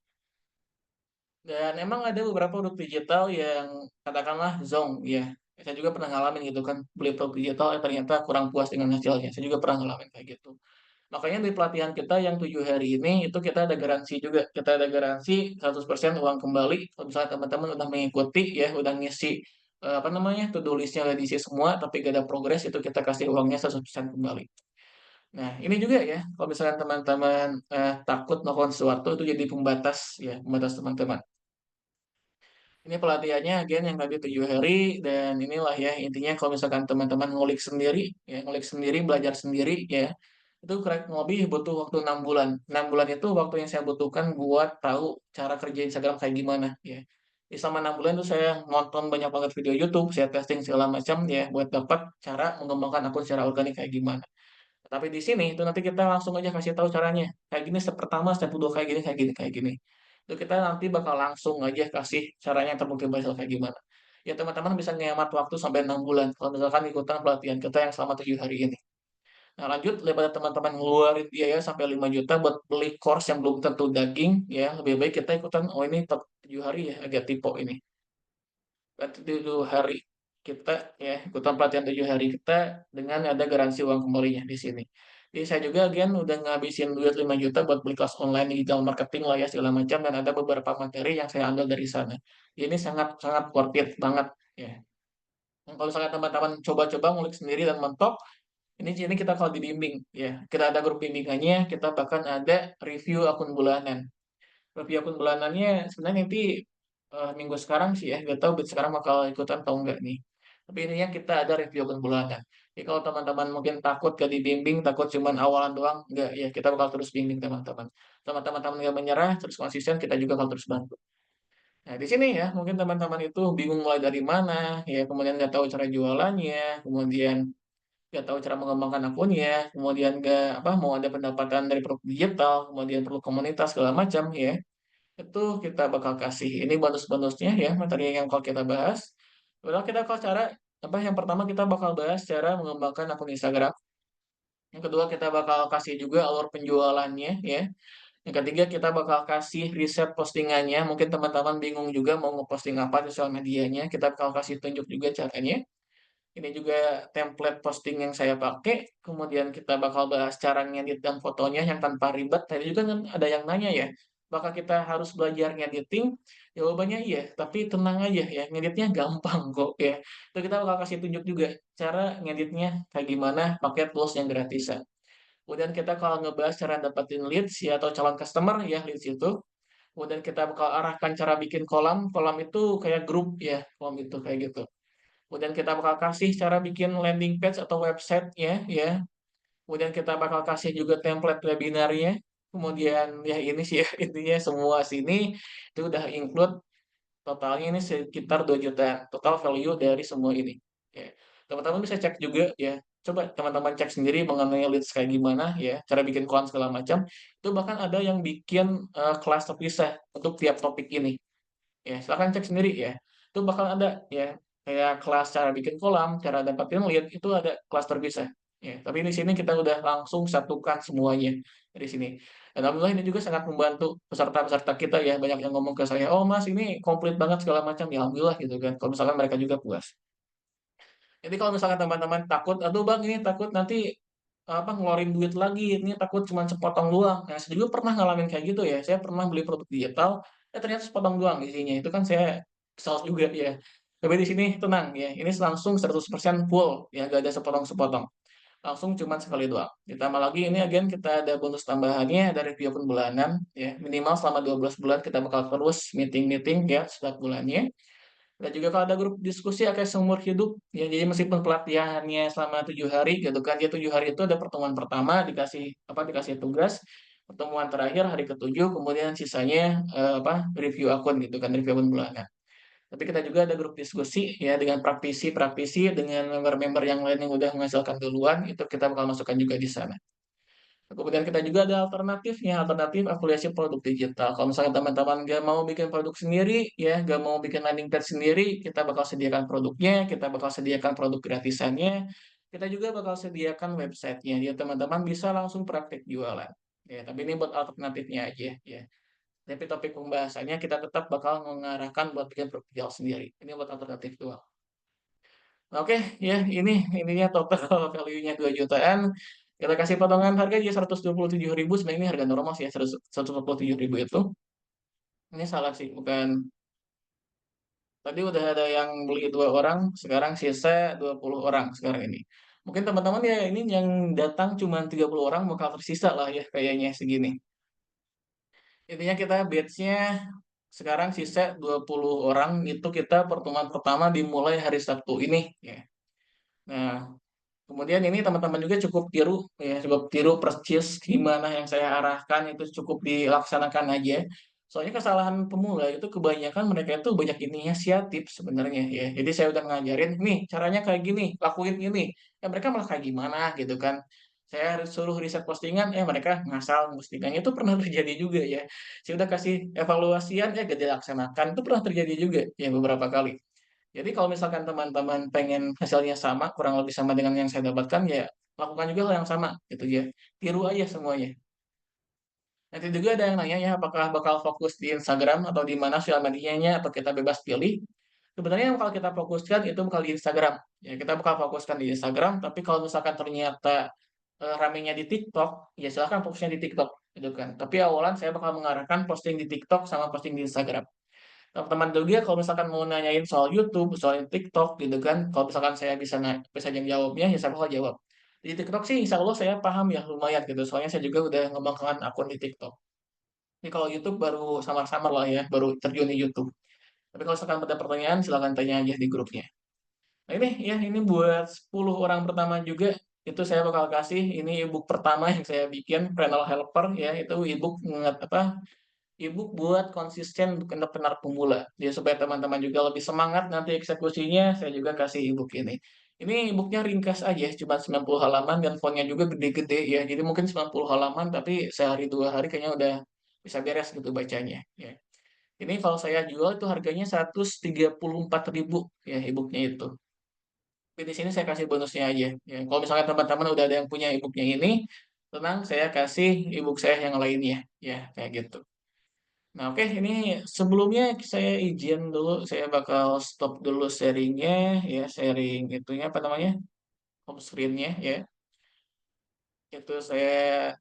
Dan emang ada beberapa produk digital yang katakanlah zonk ya. Saya juga pernah ngalamin gitu kan, beli produk digital ternyata kurang puas dengan hasilnya. Saya juga pernah ngalamin kayak gitu. Makanya di pelatihan kita yang 7 hari ini itu kita ada garansi juga. Kita ada garansi 100% uang kembali. Kalau misalnya teman-teman udah mengikuti ya, udah ngisi apa namanya, to-do list-nya udah diisi semua tapi gak ada progres itu kita kasih uangnya 100% kembali. Nah, ini juga ya, kalau misalnya teman-teman takut melakukan sesuatu itu jadi pembatas ya, pembatas teman-teman. Ini pelatihannya again yang tadi 7 hari dan inilah ya intinya kalau misalkan teman-teman ngulik sendiri ya ngulik sendiri belajar sendiri ya itu kurang lebih butuh waktu 6 bulan. 6 bulan itu waktu yang saya butuhkan buat tahu cara kerja Instagram kayak gimana ya. Di selama 6 bulan itu saya nonton banyak banget video YouTube, saya testing segala macam ya buat dapat cara mengembangkan akun secara organik kayak gimana. Tapi di sini itu nanti kita langsung aja kasih tahu caranya. Kayak gini step pertama, step kedua kayak gini, kayak gini, kayak gini. Itu kita nanti bakal langsung aja kasih caranya yang terbukti berhasil kayak gimana. Ya teman-teman bisa ngehemat waktu sampai 6 bulan kalau misalkan ikutan pelatihan kita yang selama 7 hari ini. Nah lanjut, daripada teman-teman ngeluarin biaya sampai 5 juta buat beli course yang belum tentu daging, ya lebih baik kita ikutan, oh ini 7 hari ya, agak tipe ini. Berarti 7 hari kita ya ikutan pelatihan 7 hari kita dengan ada garansi uang kembalinya di sini. Jadi saya juga udah ngabisin duit 5 juta buat beli kelas online digital marketing lah ya segala macam dan ada beberapa materi yang saya ambil dari sana. Ini sangat sangat worth it banget ya. Dan kalau misalkan teman-teman coba-coba ngulik sendiri dan mentok, ini kita kalau dibimbing ya. Kita ada grup bimbingannya, kita bahkan ada review akun bulanan. Review akun bulanannya sebenarnya nanti minggu sekarang sih ya, nggak tahu sekarang bakal ikutan atau enggak nih. Tapi intinya kita ada review akun bulanan. Jadi kalau teman-teman mungkin takut gak dibimbing, takut cuman awalan doang, enggak ya kita bakal terus bimbing teman-teman. Teman-teman nggak menyerah, terus konsisten, kita juga bakal terus bantu. Nah, di sini ya, mungkin teman-teman itu bingung mulai dari mana, ya, kemudian nggak tahu cara jualannya, kemudian nggak tahu cara mengembangkan akunnya, kemudian nggak apa mau ada pendapatan dari produk digital, kemudian perlu komunitas segala macam ya. Itu kita bakal kasih. Ini bonus-bonusnya ya, materi yang kalau kita bahas. Padahal kita kalau cara apa yang pertama kita bakal bahas cara mengembangkan akun Instagram. Yang kedua kita bakal kasih juga alur penjualannya ya. Yang ketiga kita bakal kasih riset postingannya. Mungkin teman-teman bingung juga mau ngeposting apa di sosial medianya. Kita bakal kasih tunjuk juga caranya. Ini juga template posting yang saya pakai. Kemudian kita bakal bahas cara ngedit dan fotonya yang tanpa ribet. Tadi juga kan ada yang nanya ya, apakah kita harus belajar ngediting? Jawabannya iya, tapi tenang aja ya, ngeditnya gampang kok ya. Itu kita bakal kasih tunjuk juga cara ngeditnya kayak gimana pakai tools yang gratisan. Kemudian kita kalau ngebahas cara dapetin leads ya atau calon customer ya leads itu. Kemudian kita bakal arahkan cara bikin kolam. Kolam itu kayak grup ya, kolam itu kayak gitu. Kemudian kita bakal kasih cara bikin landing page atau website ya. Kemudian kita bakal kasih juga template webinarnya. Kemudian ya ini sih ya, intinya semua sini itu udah include totalnya ini sekitar 2 juta total value dari semua ini. Ya. Teman-teman bisa cek juga ya. Coba teman-teman cek sendiri mengenai leads kayak gimana ya, cara bikin konten segala macam. Itu bahkan ada yang bikin kelas terpisah untuk tiap topik ini. Ya, silakan cek sendiri ya. Itu bakal ada ya, kayak kelas cara bikin kolam, cara dapatin lead, itu ada kelas terpisah. Ya, tapi di sini kita udah langsung satukan semuanya dari sini. Dan alhamdulillah ini juga sangat membantu peserta-peserta kita ya. Banyak yang ngomong ke saya, "Oh, Mas, ini komplit banget segala macam." Ya alhamdulillah gitu kan. Kalau misalkan mereka juga puas. Jadi kalau misalkan teman-teman takut, "Aduh, Bang, ini takut nanti apa ngeluarin duit lagi, ini takut cuma sepotong doang." Nah, saya juga pernah ngalamin kayak gitu ya. Saya pernah beli produk digital, ternyata sepotong doang isinya. Itu kan saya kesal juga ya. Tapi di sini tenang ya, ini langsung 100% full ya, nggak ada sepotong-sepotong. Langsung cuma sekali doang. Ditambah lagi ini again kita ada bonus tambahannya dari review akun bulanan ya. Minimal selama 12 bulan kita bakal terus meeting-meeting ya setiap bulannya. Dan juga kalau ada grup diskusi akan seumur hidup, ya jadi meskipun pelatihannya selama 7 hari gitu kan, dia 7 hari itu ada pertemuan pertama dikasih tugas, pertemuan terakhir hari ketujuh, kemudian sisanya review akun gitu kan, review akun bulanan. Tapi kita juga ada grup diskusi ya dengan praktisi-praktisi dengan member-member yang lain yang udah menghasilkan duluan, itu kita bakal masukkan juga di sana. Kemudian kita juga ada alternatifnya, alternatif afiliasi produk digital. Kalau misalnya teman-teman nggak mau bikin produk sendiri, ya nggak mau bikin landing page sendiri, kita bakal sediakan produknya, kita bakal sediakan produk gratisannya, kita juga bakal sediakan websitenya. Ya teman-teman bisa langsung praktik jualan. Ya, tapi ini buat alternatifnya aja ya. Tapi topik pembahasannya kita tetap bakal mengarahkan buat bikin produk digital sendiri. Ini buat alternatif doang. Oke, ya ininya total value-nya 2 jutaan. Kita kasih potongan harga jadi 127.000, sebenarnya ini harga normal sih ya, 127.000 itu. Ini salah sih, bukan. Tadi udah ada yang beli 2 orang, sekarang sisa 20 orang sekarang ini. Mungkin teman-teman ya ini yang datang cuma 30 orang bakal tersisa lah ya kayaknya segini. Intinya kita batch-nya sekarang sisa 20 orang, itu kita pertemuan pertama dimulai hari Sabtu ini ya. Nah, kemudian ini teman-teman juga cukup tiru ya, cukup tiru persis gimana yang saya arahkan itu cukup dilaksanakan aja. Soalnya kesalahan pemula itu kebanyakan mereka itu banyak inisiatif sebenarnya ya. Jadi saya udah ngajarin, nih caranya kayak gini, lakuin ini. Ya mereka malah kayak gimana gitu kan. Saya harus suruh riset postingan, mereka ngasal postingannya itu pernah terjadi juga ya. Saya udah kasih evaluasian, gak dilaksanakan, itu pernah terjadi juga ya beberapa kali. Jadi kalau misalkan teman-teman pengen hasilnya sama, kurang lebih sama dengan yang saya dapatkan, ya lakukan juga hal yang sama, gitu ya. Tiru aja semuanya. Nanti juga ada yang nanya ya, apakah bakal fokus di Instagram atau di mana sosial medianya, atau kita bebas pilih. Sebenarnya yang bakal kita fokuskan itu bakal di Instagram. Ya, kita bakal fokuskan di Instagram, tapi kalau misalkan ternyata ramenya di TikTok, ya silahkan fokusnya di TikTok gitu kan. Tapi awalan saya bakal mengarahkan posting di TikTok sama posting di Instagram. Teman-teman juga kalau misalkan mau nanyain soal YouTube, soal TikTok gitu kan, kalau misalkan saya bisa jawabnya, ya saya bakal jawab. Di TikTok sih insya Allah saya paham ya lumayan gitu, soalnya saya juga udah ngembangkan akun di TikTok. Ini kalau YouTube baru samar-samar lah ya, baru terjun di YouTube. Tapi kalau misalkan ada pertanyaan, silahkan tanya aja di grupnya. Nah ini ya, ini buat 10 orang pertama juga, itu saya bakal kasih, ini ebook pertama yang saya bikin, Renal Helper ya, itu ebook ebook buat konsisten untuk benar-benar pemula. Jadi supaya teman-teman juga lebih semangat nanti eksekusinya, saya juga kasih ebook ini. Ini ebooknya ringkas aja, cuma 90 halaman dan fontnya juga gede-gede ya. Jadi mungkin 90 halaman, tapi sehari dua hari kayaknya udah bisa beres gitu bacanya. Ya. Ini kalau saya jual itu harganya 134.000 ya ebooknya itu. Tapi di sini saya kasih bonusnya aja. Ya, kalau misalkan teman-teman udah ada yang punya ebooknya ini, tenang, saya kasih ebook saya yang lainnya. Ya, kayak gitu. Nah, oke, ini sebelumnya saya izin dulu, saya bakal stop dulu sharingnya, ya, sharing itunya apa namanya, home screen-nya, ya. Itu saya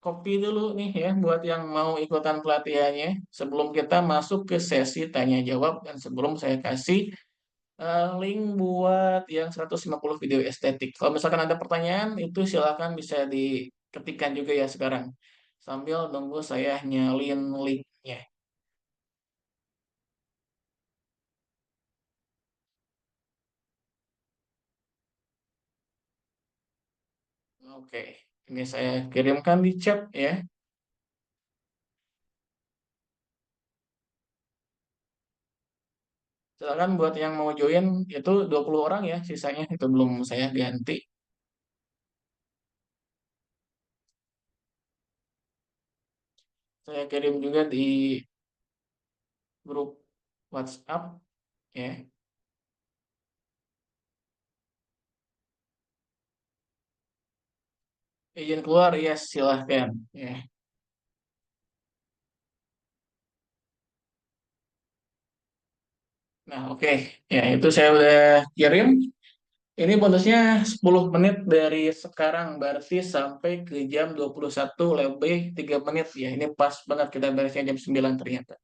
copy dulu nih ya, buat yang mau ikutan pelatihannya. Sebelum kita masuk ke sesi tanya jawab, dan sebelum saya kasih link buat yang 150 video estetik. Kalau misalkan ada pertanyaan, itu silakan bisa diketikkan juga ya sekarang. Sambil nunggu saya nyalin linknya. Oke, ini saya kirimkan di chat ya. Silakan buat yang mau join, itu 20 orang ya sisanya, itu belum saya ganti. Saya kirim juga di grup WhatsApp ya. Izin keluar, ya silahkan ya. Nah, oke. Ya, itu saya udah kirim. Ini bonusnya 10 menit dari sekarang, berarti sampai ke jam 21 lebih 3 menit ya. Ini pas banget kita beresnya jam 9 ternyata.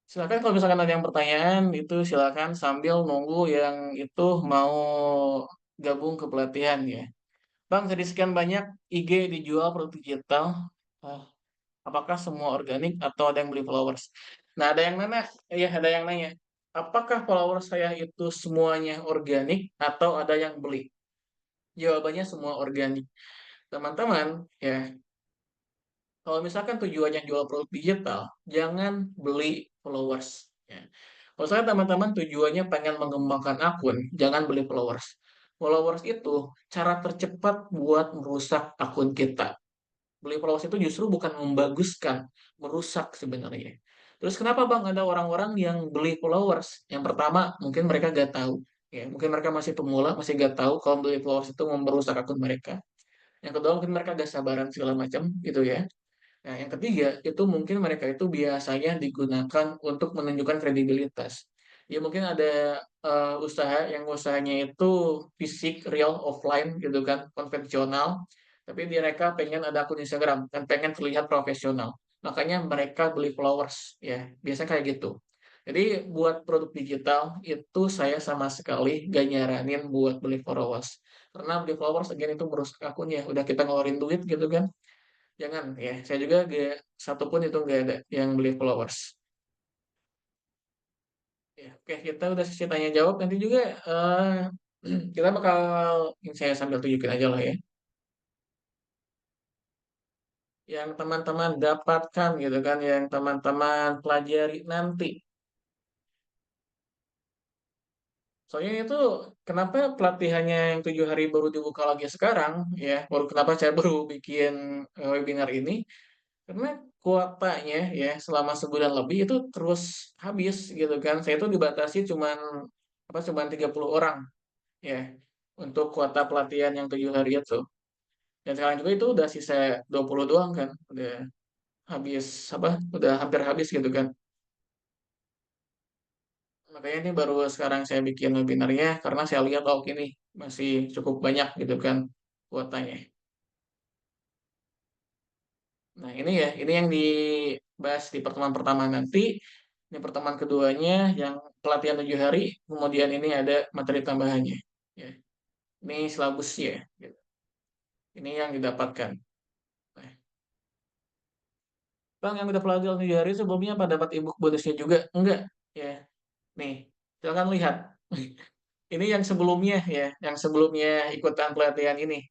Silakan kalau misalkan ada yang pertanyaan, itu silakan sambil nunggu yang itu mau gabung ke pelatihan ya. Bang, jadi sekian banyak IG dijual produk digital. Ah, apakah semua organik atau ada yang beli followers? Nah, ada yang mana? Ya, ada yang nanya. Apakah followers saya itu semuanya organik atau ada yang beli? Jawabannya semua organik. Teman-teman, ya, kalau misalkan tujuannya jual produk digital, jangan beli followers. Ya. Kalau saya teman-teman tujuannya pengen mengembangkan akun, jangan beli followers. Followers itu cara tercepat buat merusak akun kita. Beli followers itu justru bukan membaguskan, merusak sebenarnya. Terus kenapa Bang ada orang-orang yang beli followers? Yang pertama, mungkin mereka gak tahu. Ya, mungkin mereka masih pemula, masih gak tahu kalau beli followers itu merusak akun mereka. Yang kedua, mungkin mereka gak sabaran segala macam gitu ya. Nah, yang ketiga, itu mungkin mereka itu biasanya digunakan untuk menunjukkan kredibilitas. Ya mungkin ada usaha yang usahanya itu fisik, real, offline gitu kan, konvensional. Tapi mereka pengen ada akun Instagram dan pengen terlihat profesional. Makanya mereka beli followers ya, biasanya kayak gitu. Jadi buat produk digital itu saya sama sekali gak nyaranin buat beli followers. Karena beli followers again itu merusak akunnya. Udah kita ngeluarin duit gitu kan. Jangan ya, saya juga gak, satupun itu nggak ada yang beli followers. Ya, oke, kita udah sesi tanya jawab. Nanti juga kita bakal, ini saya sambil tunjukin aja lah ya, yang teman-teman dapatkan gitu kan, yang teman-teman pelajari nanti. Soalnya itu kenapa pelatihannya yang 7 hari baru dibuka lagi sekarang ya, baru kenapa saya baru bikin webinar ini. Karena kuotanya ya selama sebulan lebih itu terus habis gitu kan. Saya itu dibatasi cuman 30 orang ya untuk kuota pelatihan yang 7 hari itu. Dan sekarang juga itu udah sisa 20 doang kan. Udah habis udah hampir habis gitu kan. Makanya ini baru sekarang saya bikin webinarnya karena saya lihat oh ini masih cukup banyak gitu kan kuotanya. Nah, ini yang dibahas di pertemuan pertama nanti. Ini pertemuan keduanya yang pelatihan 7 hari, kemudian ini ada materi tambahannya. Ya, ini silabusnya. Gitu. Ini yang didapatkan. Nah, Bang, yang udah pelatihan 7 hari sebelumnya pada dapat ebook bonusnya juga? Enggak. Ya, nih, silakan lihat. Ini yang sebelumnya ya, yang sebelumnya ikutan pelatihan ini.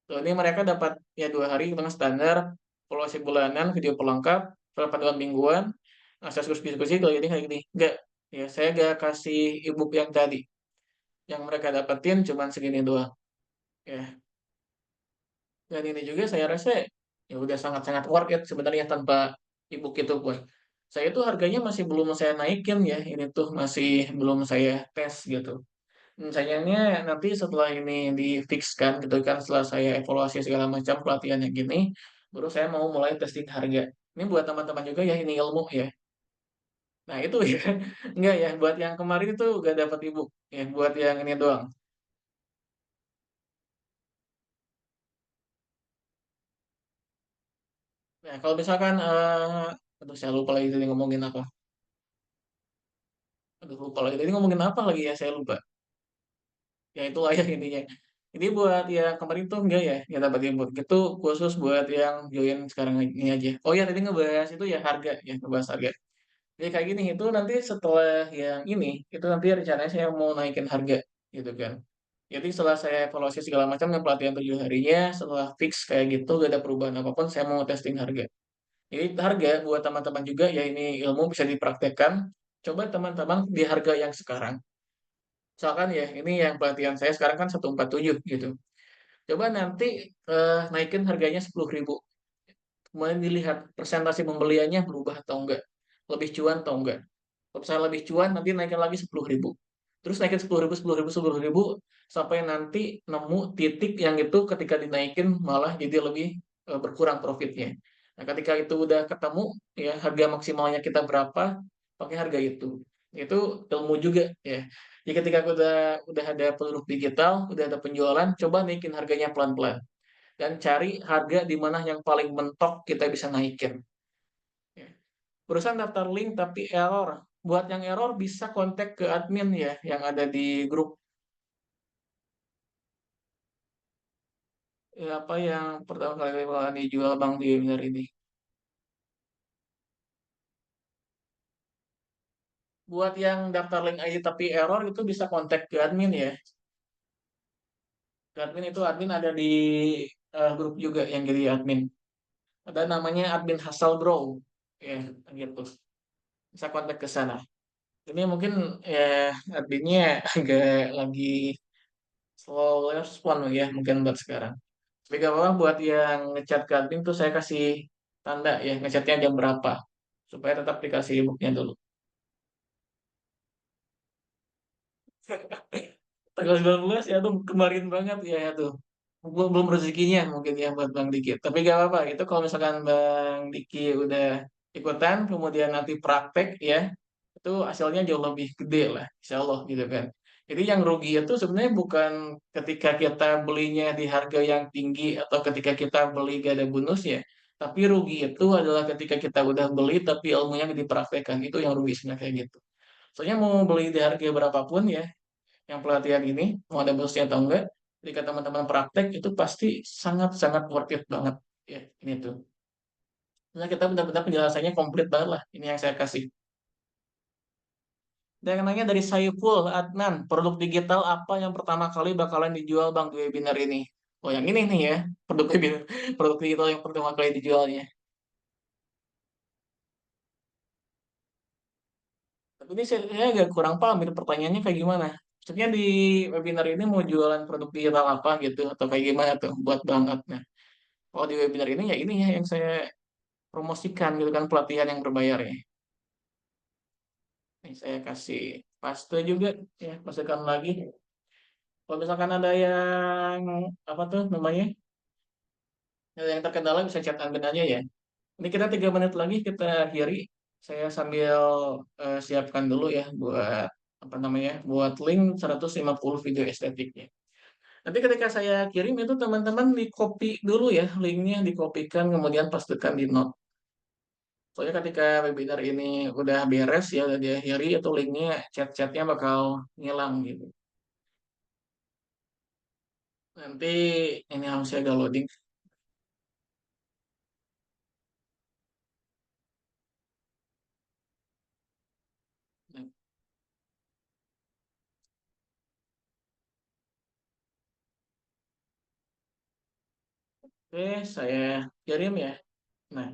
Tuh, ini mereka dapat ya 2 hari dengan standar, evaluasi bulanan, video pelengkap, file panduan mingguan, akses diskusi kayak gini. Enggak, ya saya gak kasih ebook yang tadi. Yang mereka dapetin cuma segini doang. Ya, dan ini juga saya rasa ya udah sangat-sangat worth it sebenarnya tanpa ebook itu pun. Saya tuh harganya masih belum saya naikin ya, ini tuh masih belum saya tes gitu. Sayangnya nanti setelah ini difikskan gitu kan, setelah saya evaluasi segala macam pelatihannya gini, baru saya mau mulai testing harga. Ini buat teman-teman juga ya, ini ilmu ya. Nah itu ya, enggak ya, buat yang kemarin itu gak dapat ibu, ya buat yang ini doang. Nah kalau misalkan, aduh saya lupa lagi tadi ngomongin apa. Aduh lupa lagi tadi ngomongin apa lagi ya, saya lupa. Ya itulah ya intinya. Ini buat yang kemarin tuh enggak ya, yang dapat input. Itu khusus buat yang join sekarang ini aja. Oh ya tadi ngebahas itu ya harga, ya ngebahas harga. Jadi kayak gini, itu nanti setelah yang ini, itu nanti rencananya saya mau naikin harga, gitu kan. Jadi setelah saya evaluasi segala macam dan pelatihan 7 harinya, setelah fix kayak gitu, gak ada perubahan apapun, saya mau testing harga. Jadi harga buat teman-teman juga, ya ini ilmu bisa dipraktekkan. Coba teman-teman di harga yang sekarang. Misalkan ya, ini yang pelatihan saya sekarang kan 147 gitu. Coba nanti naikin harganya 10.000. Kemudian dilihat persentase pembeliannya berubah atau enggak. Lebih cuan atau enggak. Kalau misalnya lebih cuan, nanti naikin lagi 10.000. Terus naikin 10.000, 10.000, 10.000, sampai nanti nemu titik yang itu ketika dinaikin malah jadi lebih berkurang profitnya. Nah, ketika itu udah ketemu, ya harga maksimalnya kita berapa, pakai harga itu. Itu ilmu juga ya. Jadi ketika udah ada penduduk digital, udah ada penjualan, coba naikin harganya pelan-pelan. Dan cari harga di mana yang paling mentok kita bisa naikin. Ya. Perusahaan daftar link tapi error. Buat yang error bisa kontak ke admin ya yang ada di grup, ya, apa yang pertama kali bakalan dijual Bang di webinar ini. Buat yang daftar link ID tapi error itu bisa kontak ke admin ya. Ke admin itu admin ada di grup juga yang jadi admin. Ada namanya admin Hustle Bro. Ya, gitu. Bisa kontak ke sana. Ini mungkin ya adminnya agak lagi slow respon ya mungkin buat sekarang. Tapi gak apa-apa, buat yang ngechat ke admin tuh saya kasih tanda ya ngechatnya jam berapa supaya tetap dikasih booknya dulu. Tanggal 19 ya tuh kemarin banget ya tuh. Belum rezekinya mungkin ya buat Bang Diki. Tapi gak apa-apa, itu kalau misalkan Bang Diki udah ikutan kemudian nanti praktek ya, itu hasilnya jauh lebih gede lah, insya Allah gitu kan. Jadi yang rugi itu sebenarnya bukan ketika kita belinya di harga yang tinggi atau ketika kita beli gak ada bonusnya, tapi rugi itu adalah ketika kita udah beli tapi ilmunya nggak dipraktekkan, itu yang rugi sebenarnya kayak gitu. Soalnya mau beli di harga berapapun ya, yang pelatihan ini mau ada bonusnya atau enggak, ketika teman-teman praktek itu pasti sangat-sangat worth it banget ya ini tuh. Nah kita benar-benar penjelasannya komplit banget lah ini yang saya kasih. Dan yang nanya dari Saiful Adnan, produk digital apa yang pertama kali bakalan dijual Bang di webinar ini? Oh yang ini nih ya, produk webinar, produk digital yang pertama kali dijualnya. Tapi ini saya agak kurang paham itu pertanyaannya kayak gimana. Maksudnya di webinar ini mau jualan produk digital apa gitu atau kayak gimana tuh buat Bang Adnan? Oh di webinar ini ya ini ya yang saya promosikan gitu kan pelatihan yang berbayar ya. Ini saya kasih paste juga ya, pastikan lagi. Kalau misalkan ada yang apa tuh namanya? Ada yang terkendala bisa chat admin aja ya. Ini kita 3 menit lagi kita akhiri. Saya sambil siapkan dulu ya buat apa namanya? Buat link 150 video estetiknya. Nanti ketika saya kirim itu teman-teman di-copy dulu ya, linknya dikopikan kemudian pastekan di note. Soalnya ketika webinar ini udah beres ya, udah diakhiri, itu linknya, chat-chatnya bakal ngilang gitu. Nanti ini harus saya downloading. Oke, saya kirim ya. Nah,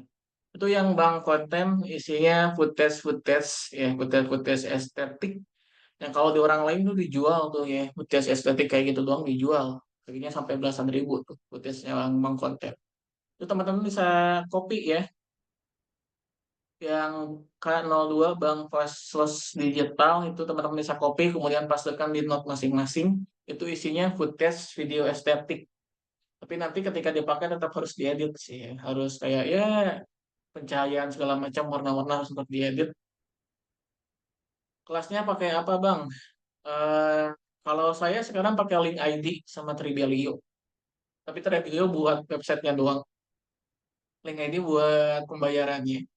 itu yang bank konten isinya footage ya, footage estetik. Yang kalau di orang lain tuh dijual tuh ya, footage estetik kayak gitu doang dijual. Harganya sampai belasan ribu tuh footage yang bank konten. Itu teman-teman bisa copy ya, yang K02 Bank Fasos Digital itu teman-teman bisa copy kemudian pastekan di note masing-masing. Itu isinya footage video estetik. Tapi nanti ketika dipakai tetap harus diedit sih ya. Harus kayak ya pencahayaan segala macam warna-warna harus tetap diedit. Kelasnya pakai apa Bang? Eh kalau saya sekarang pakai Link ID sama Tribelio. Tapi Tribelio buat websitenya doang. Link ID buat pembayarannya.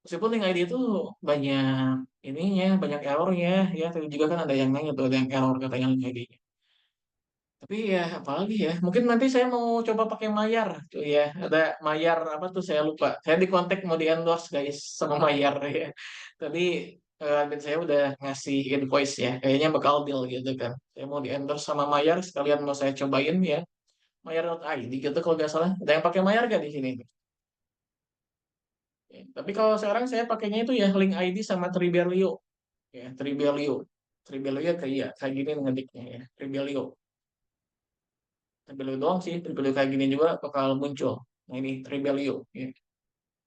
Meskipun Link ID itu banyak ininya, banyak errornya ya. Tapi juga kan ada yang nanya tuh, ada yang error katanya Link ID. Tapi ya apalagi ya, mungkin nanti saya mau coba pakai Mayar tuh ya. Ada Mayar apa tuh saya lupa. Saya di kontak mau di endorse guys sama Mayar ya. Tadi admin saya udah ngasih invoice ya, kayaknya bakal deal gitu kan. Saya mau di endorse sama Mayar, sekalian mau saya cobain ya. Mayar.id gitu kalau nggak salah. Ada yang pakai Mayar gak di sini? Ya, tapi kalau sekarang saya pakainya itu ya Link ID sama Tribelio ya, Tribelio. Tribelio kayak ya, kayak gini ngetiknya ya, Tribelio. Tribelio doang sih, Tribelio kayak gini juga bakal muncul. Nah ini Tribelio, ya.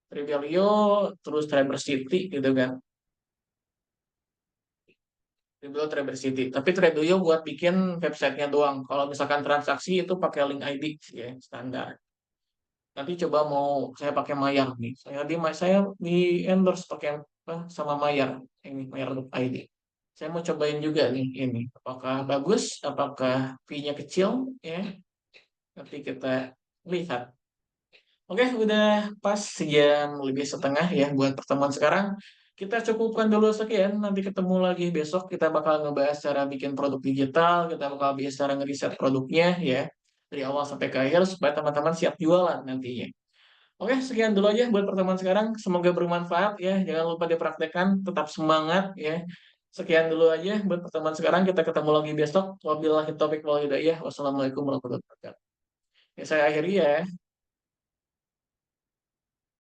Tribelio, terus Traverse City gitu kan. Tribelio Traverse City. Tapi Tribelio buat bikin websitenya doang. Kalau misalkan transaksi itu pakai link ID sih ya, standar. Nanti coba mau saya pakai Mayar nih. Saya di endorse pakai apa, sama Mayar. Ini Mayar.id. Saya mau cobain juga nih ini. Apakah bagus? Apakah fee-nya kecil? Ya, nanti kita lihat. Oke, udah pas sejam lebih setengah ya buat pertemuan sekarang. Kita cukupkan dulu sekian. Nanti ketemu lagi besok. Kita bakal ngebahas cara bikin produk digital. Kita bakal bahas cara ngeriset produknya ya. Dari awal sampai ke akhir supaya teman-teman siap jualan nantinya. Oke, sekian dulu aja buat pertemuan sekarang. Semoga bermanfaat ya. Jangan lupa dipraktekkan. Tetap semangat ya. Sekian dulu aja buat pertemuan sekarang. Kita ketemu lagi besok. Wabillahi taufiq wal hidayah. Wassalamualaikum warahmatullahi wabarakatuh. Ya, saya akhiri ya.